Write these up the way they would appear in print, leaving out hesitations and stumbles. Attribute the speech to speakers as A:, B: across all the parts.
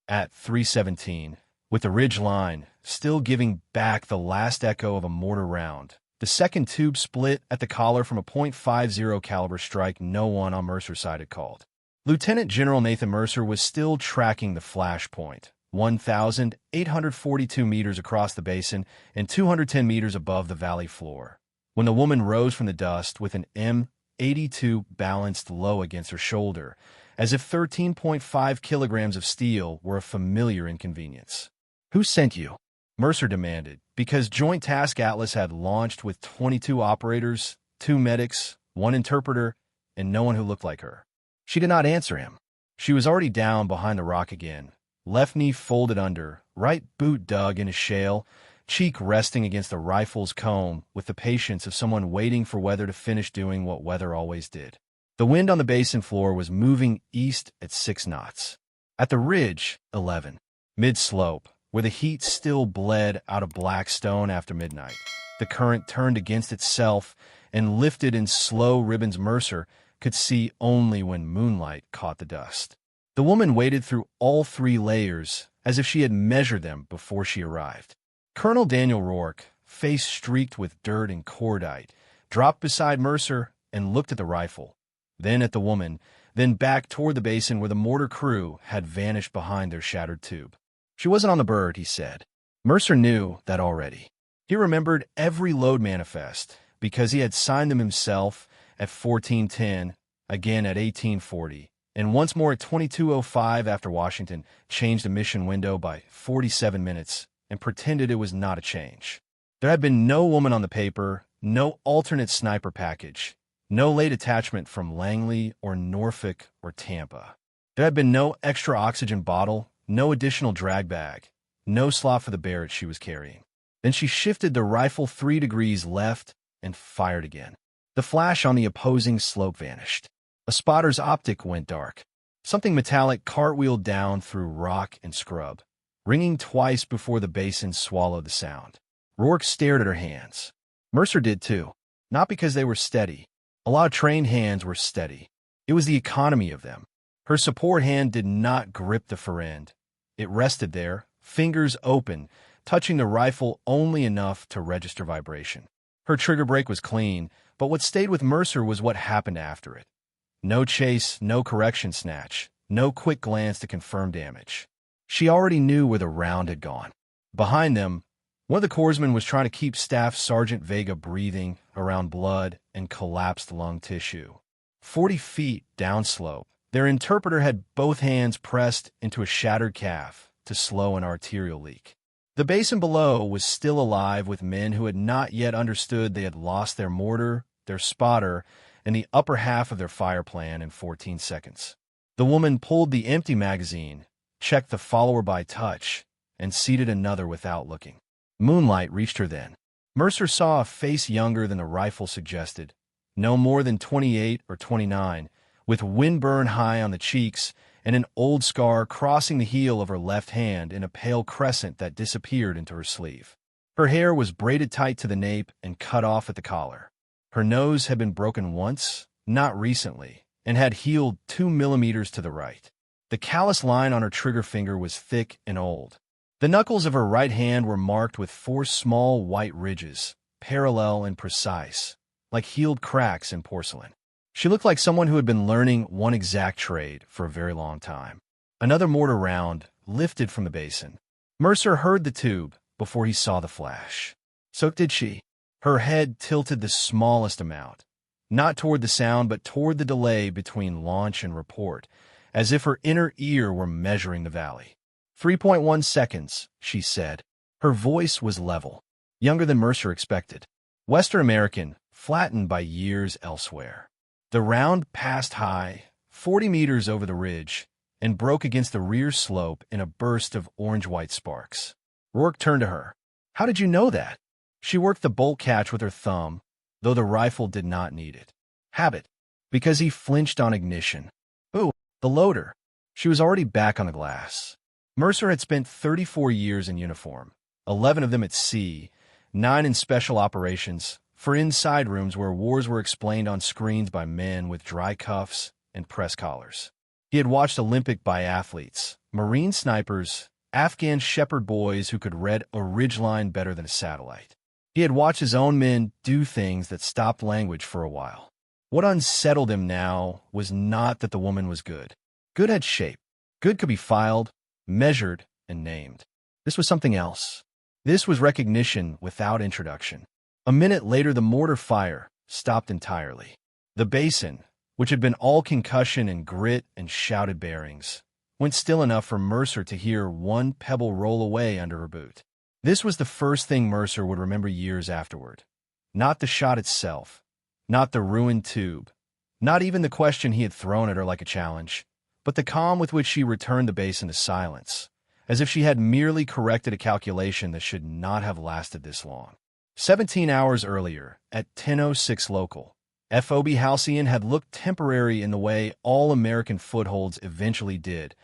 A: At 3:17, with the ridge line still giving back the last echo of a mortar round, the second tube split at the collar from a .50 caliber strike no one on Mercer's side had called. Lieutenant General Nathan Mercer was still tracking the flash point, 1,842 meters across the basin and 210 meters above the valley floor, when the woman rose from the dust with an M82 balanced low against her shoulder, as if 13.5 kilograms of steel were a familiar inconvenience. "Who sent you?" Mercer demanded, because Joint Task Atlas had launched with 22 operators, 2 medics, 1 interpreter, and no one who looked like her. She did not answer him. She was already down behind the rock again, left knee folded under, right boot dug in a shale, cheek resting against the rifle's cone with the patience of someone waiting for weather to finish doing what weather always did. The wind on the basin floor was moving east at 6 knots. At the ridge, 11. Mid-slope, where the heat still bled out of black stone after midnight, the current turned against itself and lifted in slow ribbons Mercer could see only when moonlight caught the dust. The woman waded through all 3 layers as if she had measured them before she arrived. Colonel Daniel Rourke, face streaked with dirt and cordite, dropped beside Mercer and looked at the rifle, then at the woman, then back toward the basin where the mortar crew had vanished behind their shattered tube. "She wasn't on the bird," he said. Mercer knew that already. He remembered every load manifest because he had signed them himself at 14:10, again at 18:40, and once more at 22:05 after Washington changed the mission window by 47 minutes and pretended it was not a change. There had been no woman on the paper, no alternate sniper package, no late attachment from Langley or Norfolk or Tampa. There had been no extra oxygen bottle, no additional drag bag, no slot for the Barrett she was carrying. Then she shifted the rifle 3 degrees left and fired again. The flash on the opposing slope vanished. A spotter's optic went dark. Something metallic cartwheeled down through rock and scrub, ringing twice before the basin swallowed the sound. Rourke stared at her hands. Mercer did too, not because they were steady. A lot of trained hands were steady. It was the economy of them. Her support hand did not grip the fore end. It rested there, fingers open, touching the rifle only enough to register vibration. Her trigger brake was clean, but what stayed with Mercer was what happened after it. No chase, no correction snatch, no quick glance to confirm damage. She already knew where the round had gone. Behind them, one of the corpsmen was trying to keep Staff Sergeant Vega breathing around blood and collapsed lung tissue. 40 feet downslope, their interpreter had both hands pressed into a shattered calf to slow an arterial leak. The basin below was still alive with men who had not yet understood they had lost their mortar, their spotter, and the upper half of their fire plan in 14 seconds. The woman pulled the empty magazine, checked the follower by touch, and seated another without looking. Moonlight reached her then. Mercer saw a face younger than the rifle suggested, no more than 28 or 29, with windburn high on the cheeks and an old scar crossing the heel of her left hand in a pale crescent that disappeared into her sleeve. Her hair was braided tight to the nape and cut off at the collar. Her nose had been broken once, not recently, and had healed 2 millimeters to the right. The callous line on her trigger finger was thick and old. The knuckles of her right hand were marked with 4 small white ridges, parallel and precise, like healed cracks in porcelain. She looked like someone who had been learning one exact trade for a very long time. Another mortar round lifted from the basin. Mercer heard the tube before he saw the flash. So did she. Her head tilted the smallest amount, not toward the sound but toward the delay between launch and report, as if her inner ear were measuring the valley. 3.1 seconds, she said. Her voice was level, younger than Mercer expected. Western American, flattened by years elsewhere. The round passed high, 40 meters over the ridge, and broke against the rear slope in a burst of orange-white sparks. Rourke turned to her. "How did you know that?" She worked the bolt catch with her thumb, though the rifle did not need it. Habit, because he flinched on ignition. Ooh, the loader. She was already back on the glass. Mercer had spent 34 years in uniform, 11 of them at sea, 9 in special operations, for inside rooms where wars were explained on screens by men with dry cuffs and press collars. He had watched Olympic biathletes, Marine snipers, Afghan shepherd boys who could read a ridgeline better than a satellite. He had watched his own men do things that stopped language for a while. What unsettled him now was not that the woman was good. Good had shape. Good could be filed, measured, and named. This was something else. This was recognition without introduction. A minute later, the mortar fire stopped entirely. The basin, which had been all concussion and grit and shouted bearings, went still enough for Mercer to hear one pebble roll away under her boot. This was the first thing Mercer would remember years afterward. Not the shot itself, not the ruined tube, not even the question he had thrown at her like a challenge, but the calm with which she returned the basin to silence, as if she had merely corrected a calculation that should not have lasted this long. 17 hours earlier, at 10:06 local, FOB Halcyon had looked temporary in the way all American footholds eventually did,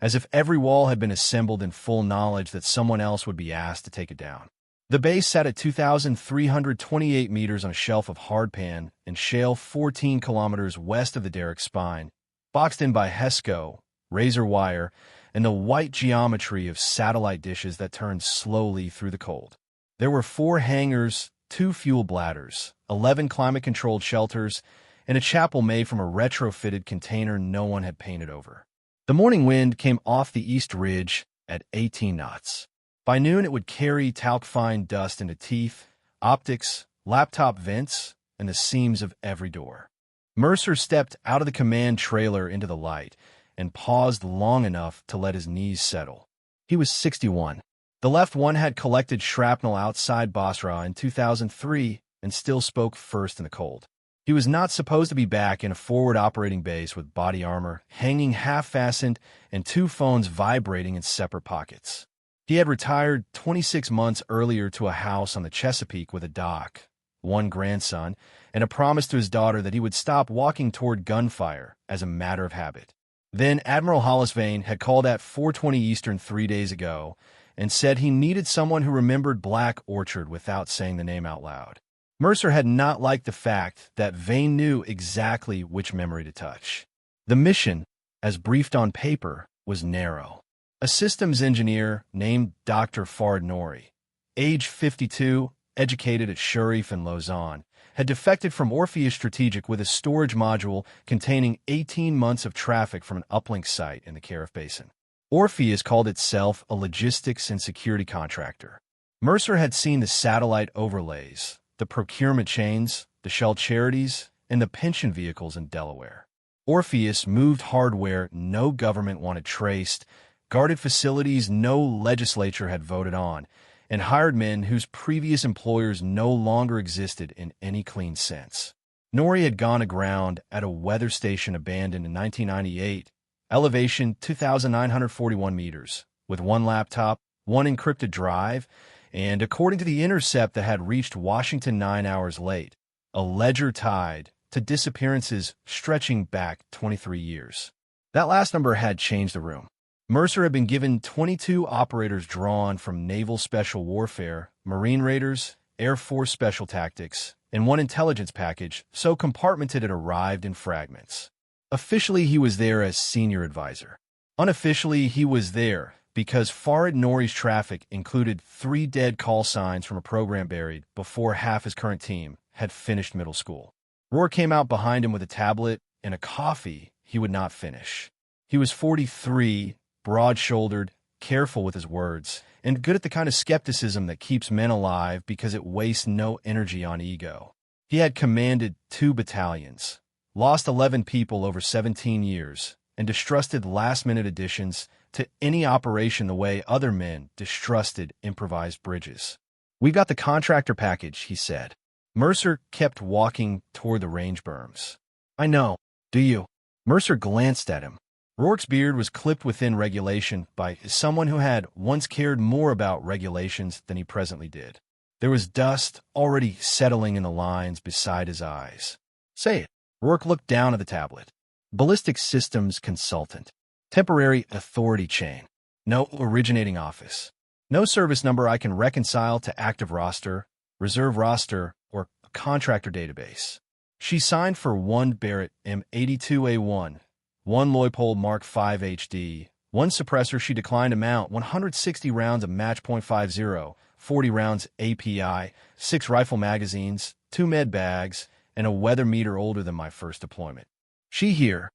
A: as if every wall had been assembled in full knowledge that someone else would be asked to take it down. The base sat at 2,328 meters on a shelf of hardpan and shale 14 kilometers west of the derrick spine, boxed in by HESCO, razor wire, and the white geometry of satellite dishes that turned slowly through the cold. There were 4 hangars, 2 fuel bladders, 11 climate-controlled shelters, and a chapel made from a retrofitted container no one had painted over. The morning wind came off the east ridge at 18 knots. By noon, it would carry talc-fine dust into teeth, optics, laptop vents, and the seams of every door. Mercer stepped out of the command trailer into the light and paused long enough to let his knees settle. He was 61. The left one had collected shrapnel outside Basra in 2003 and still spoke first in the cold. He was not supposed to be back in a forward operating base with body armor hanging half-fastened and 2 phones vibrating in separate pockets. He had retired 26 months earlier to a house on the Chesapeake with a dock, 1 grandson, and a promise to his daughter that he would stop walking toward gunfire as a matter of habit. Then Admiral Hollisvane had called at 4:20 Eastern 3 days ago and said he needed someone who remembered Black Orchard without saying the name out loud. Mercer had not liked the fact that Vane knew exactly which memory to touch. The mission, as briefed on paper, was narrow. A systems engineer named Dr. Fard Nori, age 52, educated at Sharif and Lausanne, had defected from Orpheus Strategic with a storage module containing 18 months of traffic from an uplink site in the Carif Basin. Orpheus called itself a logistics and security contractor. Mercer had seen the satellite overlays, the procurement chains, the shell charities, and the pension vehicles in Delaware. Orpheus moved hardware no government wanted traced, guarded facilities no legislature had voted on, and hired men whose previous employers no longer existed in any clean sense. Nori had gone aground at a weather station abandoned in 1998, elevation 2,941 meters, with 1 laptop, 1 encrypted drive, and, according to the intercept that had reached Washington 9 hours late, a ledger tied to disappearances stretching back 23 years. That last number had changed the room. Mercer had been given 22 operators drawn from Naval Special Warfare, Marine Raiders, Air Force Special Tactics, and 1 intelligence package, so compartmented it arrived in fragments. Officially, he was there as senior advisor. Unofficially, he was there because Farid Nori's traffic included 3 dead call signs from a program buried before half his current team had finished middle school. Rohr came out behind him with a tablet and a coffee he would not finish. He was 43, broad-shouldered, careful with his words, and good at the kind of skepticism that keeps men alive because it wastes no energy on ego. He had commanded 2 battalions, lost 11 people over 17 years, and distrusted last-minute additions to any operation the way other men distrusted improvised bridges. "We've got the contractor package," he said. Mercer kept walking toward the range berms. "I know. Do you?" Mercer glanced at him. Rourke's beard was clipped within regulation by someone who had once cared more about regulations than he presently did. There was dust already settling in the lines beside his eyes. "Say it." Rourke looked down at the tablet. "Ballistic Systems Consultant. Temporary authority chain. No originating office. No service number I can reconcile to active roster, reserve roster, or a contractor database." She signed for 1 Barrett M82A1, 1 Leupold Mark V HD, One suppressor she declined to mount, 160 rounds of match .50, 40 rounds API, 6 rifle magazines, 2 med bags, and a weather meter older than my first deployment. She here.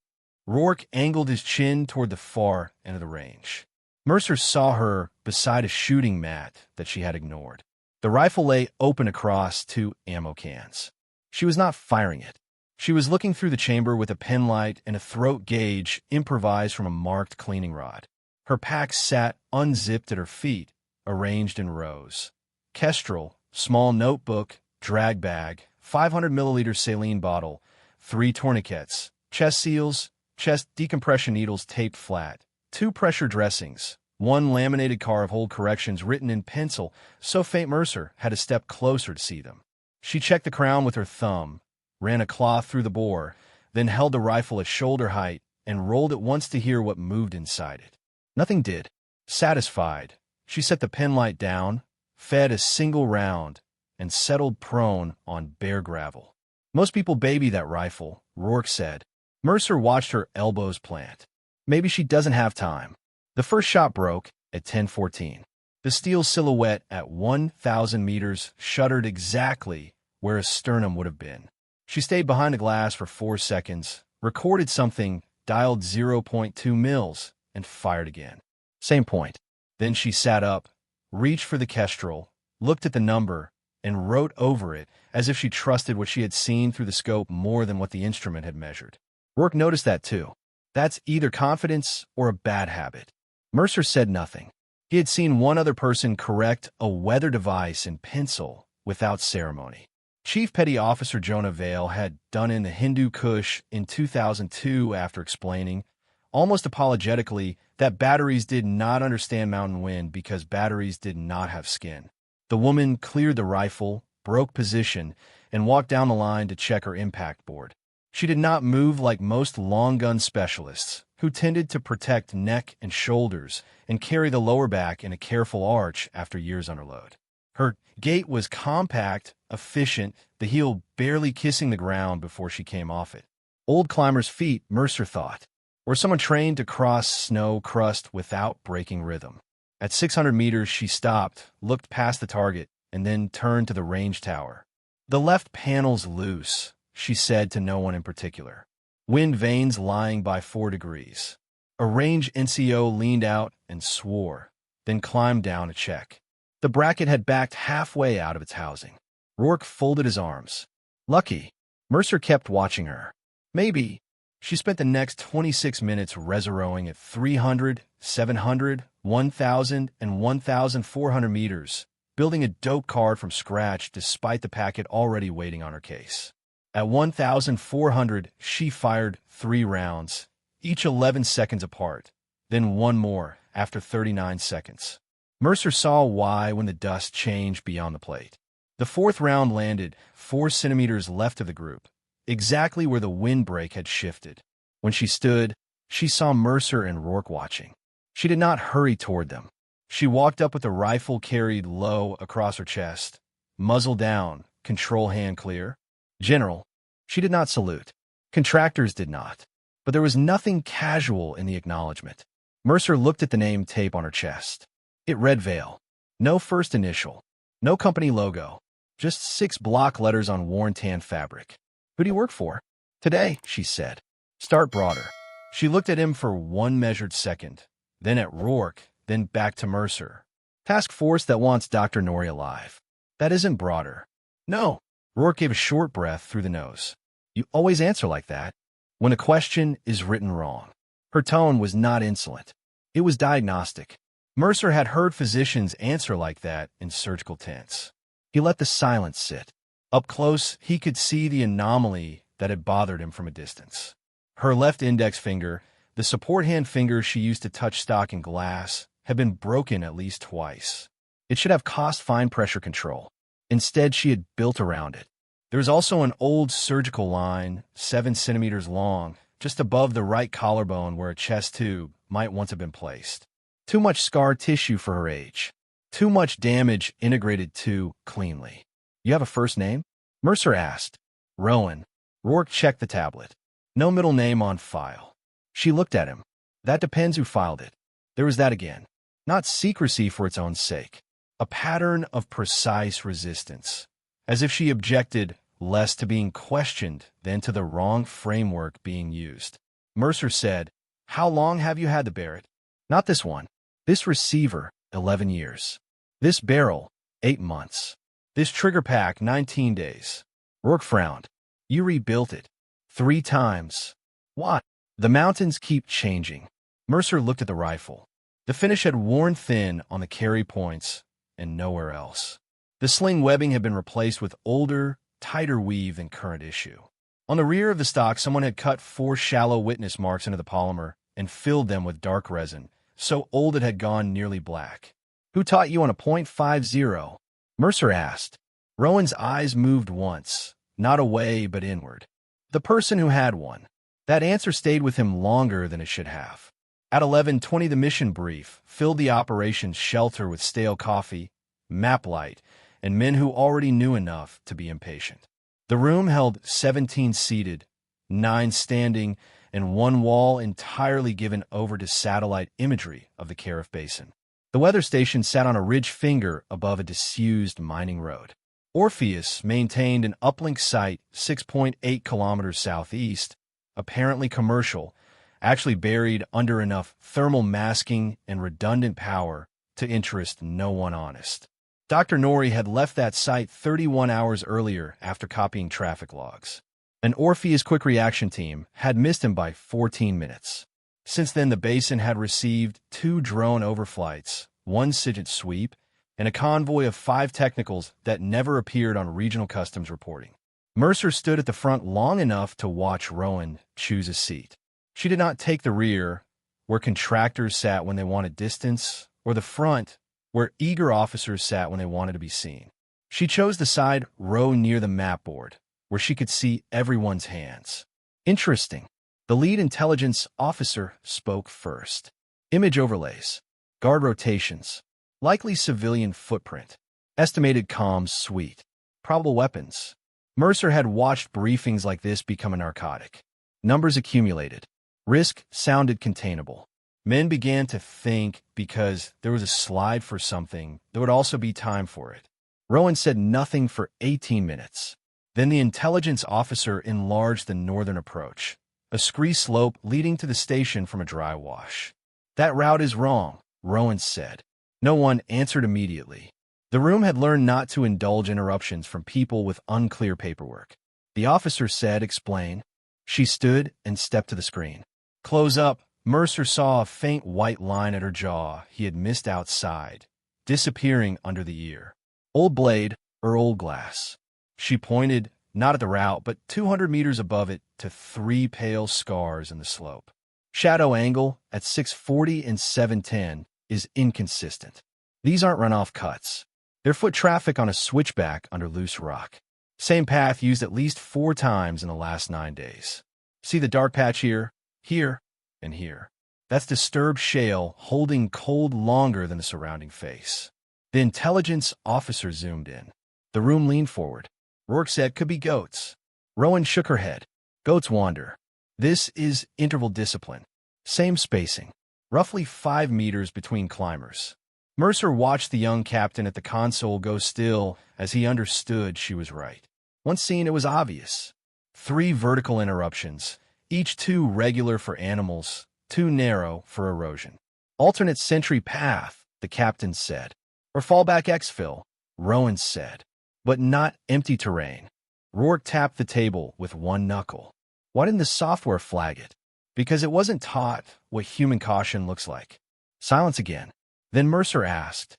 A: Rourke angled his chin toward the far end of the range. Mercer saw her beside a shooting mat that she had ignored. The rifle lay open across 2 ammo cans. She was not firing it. She was looking through the chamber with a pen light and a throat gauge improvised from a marked cleaning rod. Her pack sat unzipped at her feet, arranged in rows. Kestrel, small notebook, drag bag, 500 milliliter saline bottle, 3 tourniquets, chest seals, chest decompression needles taped flat, 2 pressure dressings, 1 laminated card of hold corrections written in pencil, so faint Mercer had to step closer to see them. She checked the crown with her thumb, ran a cloth through the bore, then held the rifle at shoulder height and rolled it once to hear what moved inside it. Nothing did. Satisfied, she set the pen light down, fed a single round, and settled prone on bare gravel. Most people baby that rifle, Rourke said. Mercer watched her elbows plant. Maybe she doesn't have time. The first shot broke at 10:14. The steel silhouette at 1,000 meters shuddered exactly where a sternum would have been. She stayed behind the glass for 4 seconds, recorded something, dialed 0.2 mils, and fired again. Same point. Then she sat up, reached for the Kestrel, looked at the number, and wrote over it as if she trusted what she had seen through the scope more than what the instrument had measured. Rourke noticed that too. That's either confidence or a bad habit. Mercer said nothing. He had seen one other person correct a weather device in pencil without ceremony. Chief Petty Officer Jonah Vale had done in the Hindu Kush in 2002 after explaining, almost apologetically, that batteries did not understand mountain wind because batteries did not have skin. The woman cleared the rifle, broke position, and walked down the line to check her impact board. She did not move like most long gun specialists, who tended to protect neck and shoulders and carry the lower back in a careful arch after years under load. Her gait was compact, efficient, the heel barely kissing the ground before she came off it. Old climber's feet, Mercer thought, or someone trained to cross snow crust without breaking rhythm. At 600 meters, she stopped, looked past the target, and then turned to the range tower. The left panel's loose, she said to no one in particular. Wind vanes lying by 4 degrees. A range NCO leaned out and swore, then climbed down to check. The bracket had backed halfway out of its housing. Rourke folded his arms. Lucky. Mercer kept watching her. Maybe. She spent the next 26 minutes resurrowing at 300, 700, 1,000, and 1,400 meters, building a dope card from scratch despite the packet already waiting on her case. At 1,400, she fired 3 rounds, each 11 seconds apart, then one more after 39 seconds. Mercer saw why when the dust changed beyond the plate. The 4th round landed 4 centimeters left of the group, exactly where the windbreak had shifted. When she stood, she saw Mercer and Rourke watching. She did not hurry toward them. She walked up with the rifle carried low across her chest, muzzle down, control hand clear. General. She did not salute. Contractors did not. But there was nothing casual in the acknowledgement. Mercer looked at the name tape on her chest. It read Vale. No first initial. No company logo. Just 6 block letters on worn tan fabric. Who do you work for? Today, she said. Start broader. She looked at him for 1 measured second, then at Rourke, then back to Mercer. Task force that wants Dr. Norrie alive. That isn't broader. No. Rourke gave a short breath through the nose. You always answer like that, when a question is written wrong. Her tone was not insolent. It was diagnostic. Mercer had heard physicians answer like that in surgical tents. He let the silence sit. Up close, he could see the anomaly that had bothered him from a distance. Her left index finger, the support hand finger she used to touch stock in glass, had been broken at least twice. It should have cost fine pressure control. Instead, she had built around it. There was also an old surgical line, 7 centimeters long, just above the right collarbone where a chest tube might once have been placed. Too much scar tissue for her age. Too much damage integrated too cleanly. You have a first name? Mercer asked. Rowan. Rourke checked the tablet. No middle name on file. She looked at him. That depends who filed it. There was that again. Not secrecy for its own sake. A pattern of precise resistance. As if she objected less to being questioned than to the wrong framework being used. Mercer said, "How long have you had the Barrett?" "Not this one. This receiver, 11 years. This barrel, 8 months. This trigger pack, 19 days. Rourke frowned. "You rebuilt it 3 times. What?" "The mountains keep changing." Mercer looked at the rifle. The finish had worn thin on the carry points and nowhere else. The sling webbing had been replaced with older, tighter weave than current issue. On the rear of the stock, someone had cut 4 shallow witness marks into the polymer and filled them with dark resin, so old it had gone nearly black. "Who taught you on a .50? Mercer asked. Rowan's eyes moved once, not away but inward. The person who had one. That answer stayed with him longer than it should have. At 11:20, the mission brief filled the operations shelter with stale coffee, map light, and men who already knew enough to be impatient. The room held 17 seated, 9 standing, and one wall entirely given over to satellite imagery of the Carif Basin. The weather station sat on a ridge finger above a disused mining road. Orpheus maintained an uplink site 6.8 kilometers southeast, apparently commercial, actually buried under enough thermal masking and redundant power to interest no one honest. Dr. Norrie had left that site 31 hours earlier after copying traffic logs. An Orpheus quick reaction team had missed him by 14 minutes. Since then, the basin had received 2 drone overflights, 1 SIGINT sweep, and a convoy of 5 technicals that never appeared on regional customs reporting. Mercer stood at the front long enough to watch Rowan choose a seat. She did not take the rear, where contractors sat when they wanted distance, or the front, where eager officers sat when they wanted to be seen. She chose the side row near the map board, where she could see everyone's hands. Interesting. The lead intelligence officer spoke first. Image overlays. Guard rotations. Likely civilian footprint. Estimated comms suite. Probable weapons. Mercer had watched briefings like this become a narcotic. Numbers accumulated. Risk sounded containable. Men began to think because there was a slide for something, there would also be time for it. Rowan said nothing for 18 minutes. Then the intelligence officer enlarged the northern approach, a scree slope leading to the station from a dry wash. "That route is wrong," Rowan said. No one answered immediately. The room had learned not to indulge interruptions from people with unclear paperwork. The officer said, "Explain." She stood and stepped to the screen. "Close up." Mercer saw a faint white line at her jaw he had missed outside, disappearing under the ear. "Old blade or old glass?" She pointed, not at the route, but 200 meters above it to 3 pale scars in the slope. "Shadow angle at 640 and 710 is inconsistent. These aren't runoff cuts. They're foot traffic on a switchback under loose rock. Same path used at least 4 times in the last 9 days. See the dark patch here, here, and here. That's disturbed shale holding cold longer than the surrounding face." The intelligence officer zoomed in. The room leaned forward. Rourke said, "Could be goats." Rowan shook her head. "Goats wander. This is interval discipline. Same spacing. Roughly 5 meters between climbers." Mercer watched the young captain at the console go still as he understood she was right. Once seen, it was obvious. 3 vertical interruptions, each too regular for animals, too narrow for erosion. "Alternate sentry path," the captain said. "Or fallback exfil," Rowan said. "But not empty terrain." Rourke tapped the table with one knuckle. Why didn't the software flag it? Because it wasn't taught what human caution looks like. Silence again. Then Mercer asked,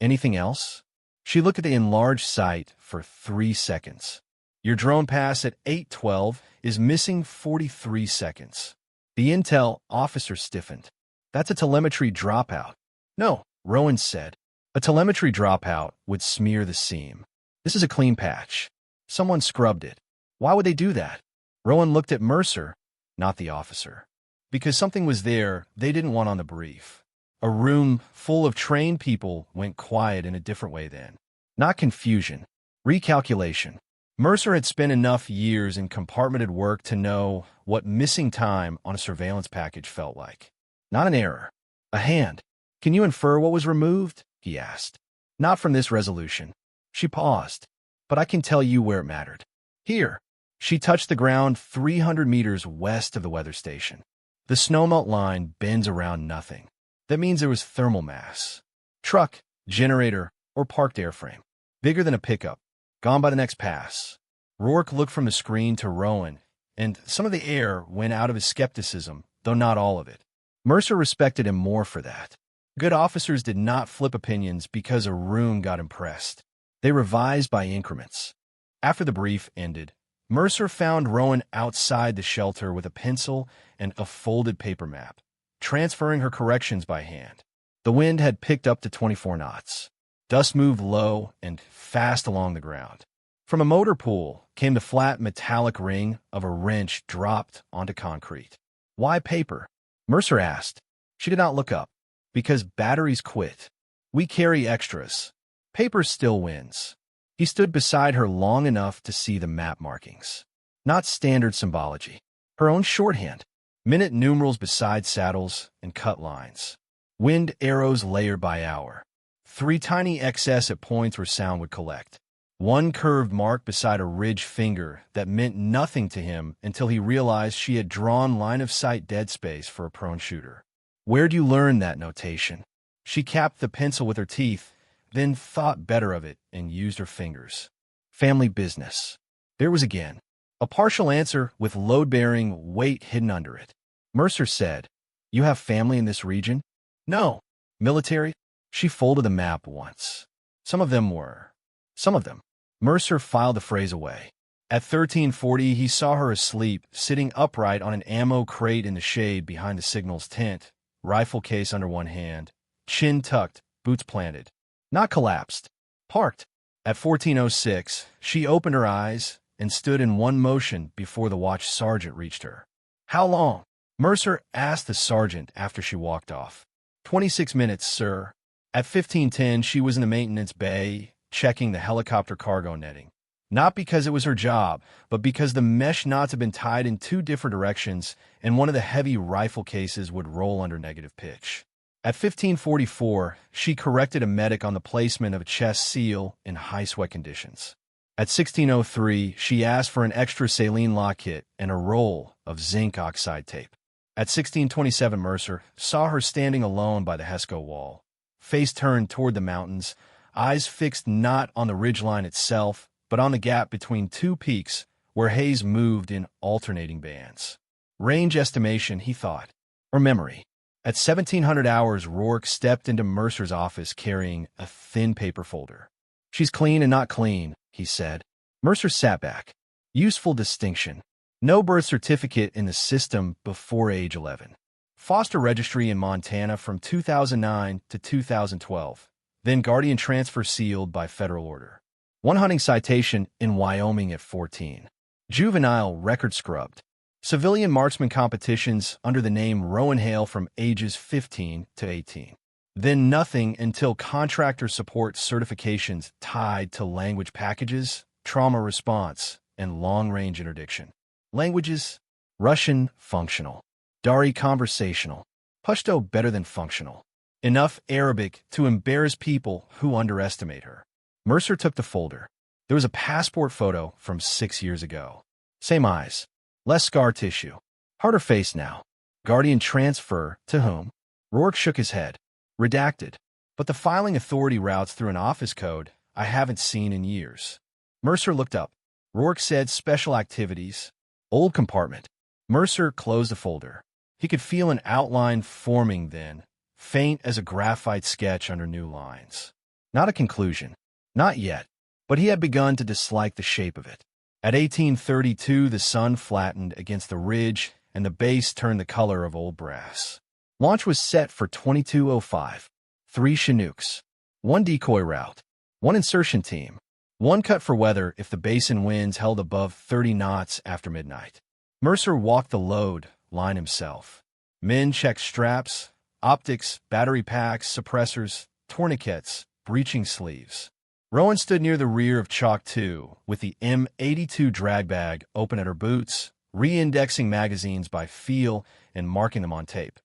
A: "Anything else?" She looked at the enlarged site for 3 seconds. "Your drone pass at 8:12 is missing 43 seconds. The intel officer stiffened. "That's a telemetry dropout." "No," Rowan said. "A telemetry dropout would smear the seam. This is a clean patch. Someone scrubbed it. Why would they do that?" Rowan looked at Mercer, not the officer. Because something was there they didn't want on the brief. A room full of trained people went quiet in a different way then. Not confusion. Recalculation. Mercer had spent enough years in compartmented work to know what missing time on a surveillance package felt like. Not an error. A hand. Can you infer what was removed? He asked. Not from this resolution. She paused. But I can tell you where it mattered. Here. She touched the ground 300 meters west of the weather station. The snowmelt line bends around nothing. That means there was thermal mass. Truck, generator, or parked airframe. Bigger than a pickup. Gone by the next pass. Rourke looked from the screen to Rowan, and some of the air went out of his skepticism, though not all of it. Mercer respected him more for that. Good officers did not flip opinions because a room got impressed. They revised by increments. After the brief ended, Mercer found Rowan outside the shelter with a pencil and a folded paper map, transferring her corrections by hand. The wind had picked up to 24 knots. Dust moved low and fast along the ground. From a motor pool came the flat metallic ring of a wrench dropped onto concrete. Why paper? Mercer asked. She did not look up. Because batteries quit. We carry extras. Paper still wins. He stood beside her long enough to see the map markings. Not standard symbology. Her own shorthand. Minute numerals beside saddles and cut lines. Wind arrows layered by hour. 3 tiny XS at points where sound would collect. 1 curved mark beside a ridge finger that meant nothing to him until he realized she had drawn line-of-sight dead space for a prone shooter. Where'd you learn that notation? She capped the pencil with her teeth, then thought better of it and used her fingers. Family business. There was again. A partial answer with load-bearing weight hidden under it. Mercer said, You have family in this region? No. Military? She folded the map once. Some of them were. Some of them. Mercer filed the phrase away. At 1340, he saw her asleep, sitting upright on an ammo crate in the shade behind the signal's tent, rifle case under one hand, chin tucked, boots planted. Not collapsed. Parked. At 1406, she opened her eyes and stood in one motion before the watch sergeant reached her. How long? Mercer asked the sergeant after she walked off. 26 minutes, sir. At 1510, she was in the maintenance bay, checking the helicopter cargo netting. Not because it was her job, but because the mesh knots had been tied in 2 different directions, and one of the heavy rifle cases would roll under negative pitch. At 1544, she corrected a medic on the placement of a chest seal in high sweat conditions. At 1603, she asked for an extra saline lock kit and a roll of zinc oxide tape. At 1627, Mercer saw her standing alone by the Hesco wall, face turned toward the mountains, eyes fixed not on the ridgeline itself, but on the gap between 2 peaks where haze moved in alternating bands. Range estimation, he thought, or memory. At 1700 hours, Rourke stepped into Mercer's office carrying a thin paper folder. She's clean and not clean, he said. Mercer sat back. Useful distinction. No birth certificate in the system before age 11. Foster registry in Montana from 2009 to 2012. Then guardian transfer sealed by federal order. 1 hunting citation in Wyoming at 14. Juvenile record scrubbed. Civilian marksman competitions under the name Rowan Hale from ages 15 to 18. Then nothing until contractor support certifications tied to language packages, trauma response, and long-range interdiction. Languages: Russian, functional. Dari, conversational. Pashto, better than functional. Enough Arabic to embarrass people who underestimate her. Mercer took the folder. There was a passport photo from 6 years ago. Same eyes. Less scar tissue. Harder face now. Guardian transfer to whom? Rourke shook his head. Redacted. But the filing authority routes through an office code I haven't seen in years. Mercer looked up. Rourke said special activities. Old compartment. Mercer closed the folder. He could feel an outline forming then, faint as a graphite sketch under new lines. Not a conclusion. Not yet. But he had begun to dislike the shape of it. At 1832, the sun flattened against the ridge and the base turned the color of old brass. Launch was set for 22:05. 3 Chinooks. 1 decoy route. 1 insertion team. 1 cut for weather if the basin winds held above 30 knots after midnight. Mercer walked the load line himself. Men checked straps, optics, battery packs, suppressors, tourniquets, breeching sleeves. Rowan stood near the rear of Chalk 2 with the M82 drag bag open at her boots, re-indexing magazines by feel and marking them on tape.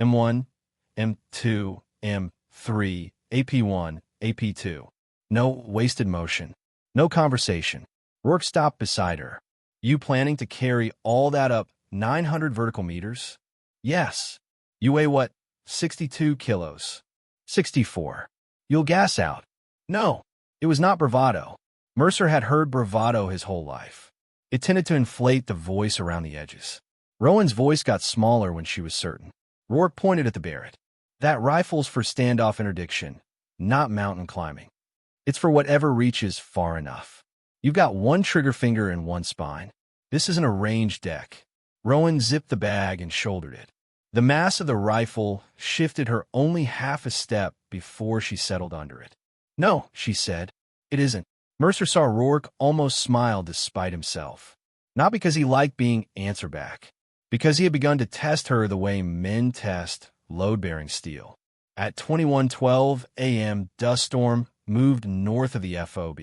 A: M1, M2, M3, AP1, AP2. No wasted motion. No conversation. Rourke stopped beside her. You planning to carry all that up 900 vertical meters? Yes. You weigh what? 62 kilos. 64. You'll gas out. No. It was not bravado. Mercer had heard bravado his whole life. It tended to inflate the voice around the edges. Rowan's voice got smaller when she was certain. Rourke pointed at the Barrett. That rifle's for standoff interdiction, not mountain climbing. It's for whatever reaches far enough. You've got one trigger finger and one spine. This isn't a ranged deck. Rowan zipped the bag and shouldered it. The mass of the rifle shifted her only half a step before she settled under it. No, she said. It isn't. Mercer saw Rourke almost smile despite himself. Not because he liked being answer back. Because he had begun to test her the way men test load-bearing steel. At 21:12 a.m., dust storm moved north of the FOB,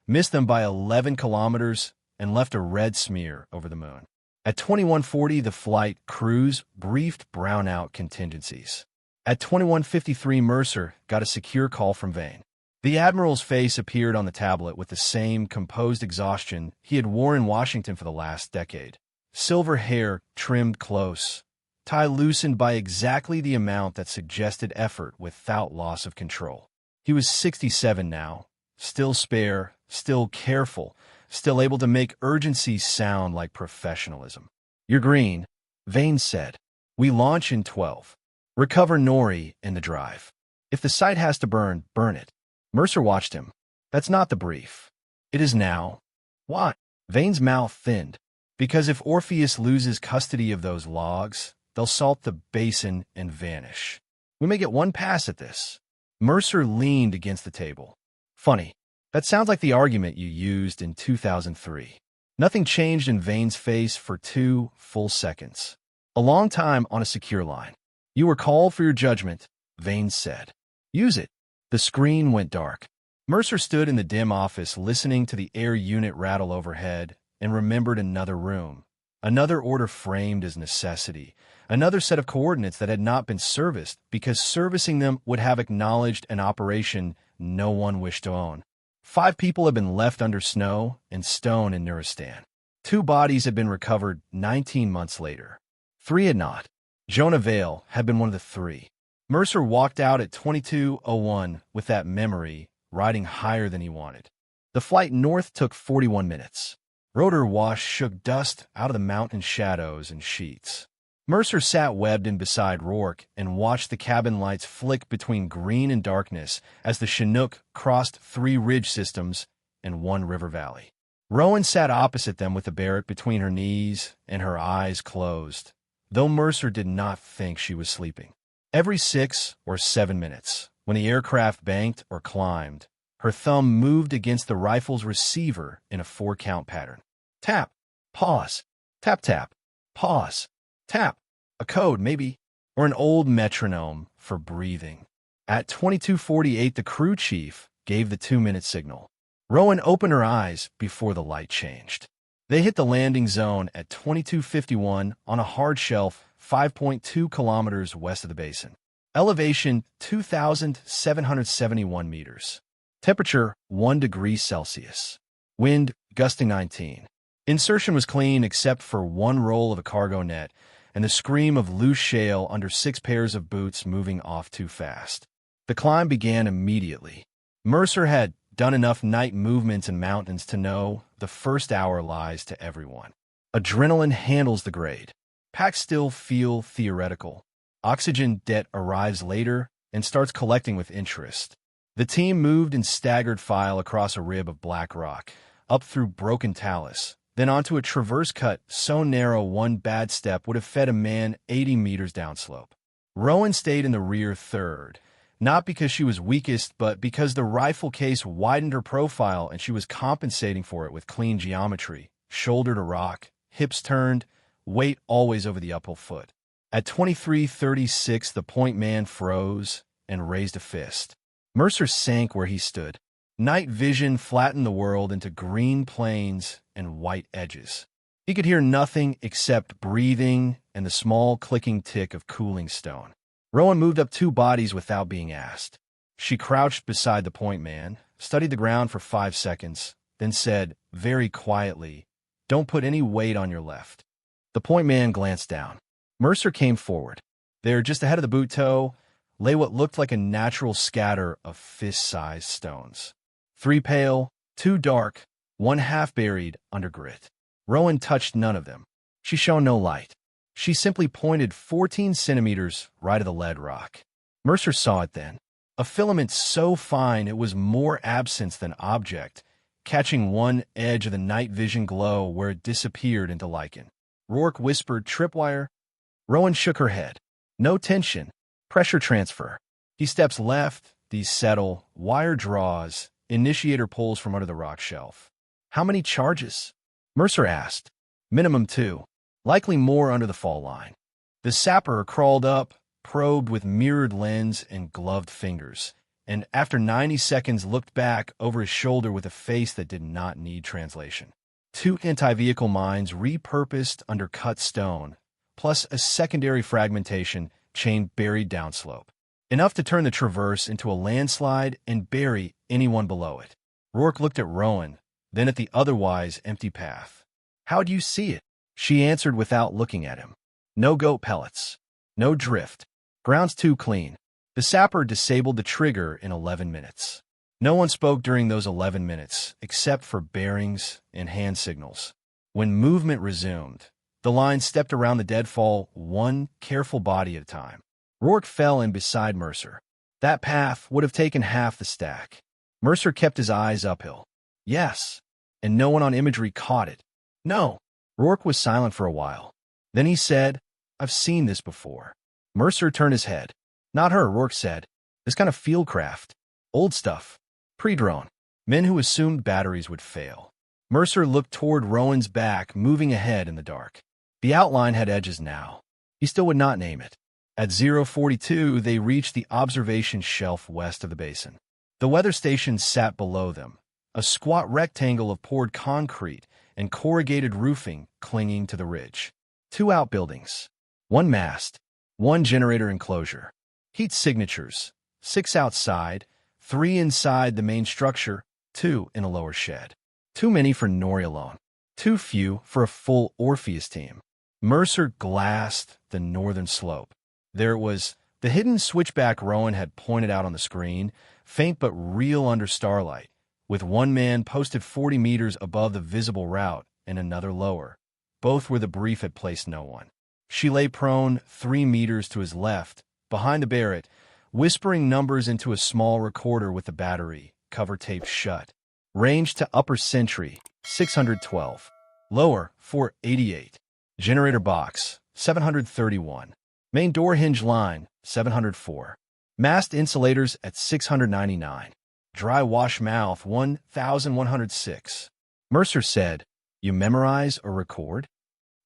A: missed them by 11 kilometers, and left a red smear over the moon. At 21:40, the flight crews briefed brownout contingencies. At 21:53, Mercer got a secure call from Vane. The Admiral's face appeared on the tablet with the same composed exhaustion he had worn in Washington for the last decade. Silver hair trimmed close, tie loosened by exactly the amount that suggested effort without loss of control. He was 67 now, still spare, still careful, still able to make urgency sound like professionalism. You're green, Vane said. We launch in 12. Recover Nori in the drive. If the site has to burn, burn it. Mercer watched him. That's not the brief. It is now. Why? Vane's mouth thinned. Because if Orpheus loses custody of those logs, they'll salt the basin and vanish. We may get one pass at this. Mercer leaned against the table. Funny. That sounds like the argument you used in 2003. Nothing changed in Vane's face for 2 full seconds. A long time on a secure line. You were called for your judgment, Vane said. Use it. The screen went dark. Mercer stood in the dim office listening to the air unit rattle overhead and remembered another room, another order framed as necessity, another set of coordinates that had not been serviced because servicing them would have acknowledged an operation no one wished to own. 5 people had been left under snow and stone in Nuristan. 2 bodies had been recovered 19 months later. 3 had not. Jonah Vale had been one of the 3. Mercer walked out at 22:01 with that memory riding higher than he wanted. The flight north took 41 minutes. Rotor wash shook dust out of the mountain shadows and sheets. Mercer sat webbed in beside Rourke and watched the cabin lights flick between green and darkness as the Chinook crossed 3 ridge systems and 1 river valley. Rowan sat opposite them with the Barrett between her knees and her eyes closed, though Mercer did not think she was sleeping. Every 6 or 7 minutes, when the aircraft banked or climbed, her thumb moved against the rifle's receiver in a 4-count pattern. Tap, pause, tap, tap, pause, tap. A code, maybe, or an old metronome for breathing. At 22:48, the crew chief gave the 2-minute signal. Rowan opened her eyes before the light changed. They hit the landing zone at 22:51 on a hard shelf 5.2 kilometers west of the basin. Elevation 2,771 meters. Temperature 1 degree Celsius. Wind gusting 19. Insertion was clean except for 1 roll of a cargo net and the scream of loose shale under 6 pairs of boots moving off too fast. The climb began immediately. Mercer had done enough night movements in mountains to know the first hour lies to everyone. Adrenaline handles the grade. Packs still feel theoretical. Oxygen debt arrives later and starts collecting with interest. The team moved in staggered file across a rib of black rock, up through broken talus, then onto a traverse cut so narrow 1 bad step would have fed a man 80 meters downslope. Rowan stayed in the rear third, not because she was weakest, but because the rifle case widened her profile and she was compensating for it with clean geometry, shoulder to rock, hips turned, weight always over the uphill foot. At 23:36, the point man froze and raised a fist. Mercer sank where he stood. Night vision flattened the world into green plains and white edges. He could hear nothing except breathing and the small clicking tick of cooling stone. Rowan moved up 2 bodies without being asked. She crouched beside the point man, studied the ground for 5 seconds, then said, very quietly, "Don't put any weight on your left." The point man glanced down. Mercer came forward. There, just ahead of the boot toe, lay what looked like a natural scatter of fist-sized stones. 3 pale, 2 dark, 1 half-buried under grit. Rowan touched none of them. She shone no light. She simply pointed 14 centimeters right at the lead rock. Mercer saw it then. A filament so fine it was more absence than object, catching one edge of the night vision glow where it disappeared into lichen. Rourke whispered, "Tripwire?" Rowan shook her head. "No tension. Pressure transfer. He steps left, these settle, wire draws, initiator pulls from under the rock shelf." "How many charges?" Mercer asked. "Minimum 2. Likely more under the fall line." The sapper crawled up, probed with mirrored lens and gloved fingers, and after 90 seconds looked back over his shoulder with a face that did not need translation. 2 anti-vehicle mines repurposed under cut stone, plus a secondary fragmentation chain buried downslope. Enough to turn the traverse into a landslide and bury anyone below it. Rourke looked at Rowan, then at the otherwise empty path. "How do you see it?" She answered without looking at him. "No goat pellets. No drift. Ground's too clean." The sapper disabled the trigger in 11 minutes. No one spoke during those 11 minutes, except for bearings and hand signals. When movement resumed, the line stepped around the deadfall, one careful body at a time. Rourke fell in beside Mercer. That path would have taken half the stack. Mercer kept his eyes uphill. "Yes." And no one on imagery caught it. "No." Rourke was silent for a while. Then he said, "I've seen this before." Mercer turned his head. "Not her," Rourke said. "This kind of field craft. Old stuff. Pre-drone. Men who assumed batteries would fail." Mercer looked toward Rowan's back, moving ahead in the dark. The outline had edges now. He still would not name it. At 042, they reached the observation shelf west of the basin. The weather station sat below them, a squat rectangle of poured concrete and corrugated roofing clinging to the ridge. 2 outbuildings, 1 mast, 1 generator enclosure. Heat signatures, 6 outside, 3 inside the main structure, 2 in a lower shed. Too many for Nori alone. Too few for a full Orpheus team. Mercer glassed the northern slope. There it was, the hidden switchback Rowan had pointed out on the screen, faint but real under starlight, with one man posted 40 meters above the visible route and another lower, both where the brief had placed no one. She lay prone 3 meters to his left, behind the Barrett, whispering numbers into a small recorder with the battery, cover taped shut. Range to upper sentry, 612. Lower, 488. Generator box, 731. Main door hinge line, 704. Mast insulators at 699. Dry wash mouth, 1,106. Mercer said, "You memorize or record?"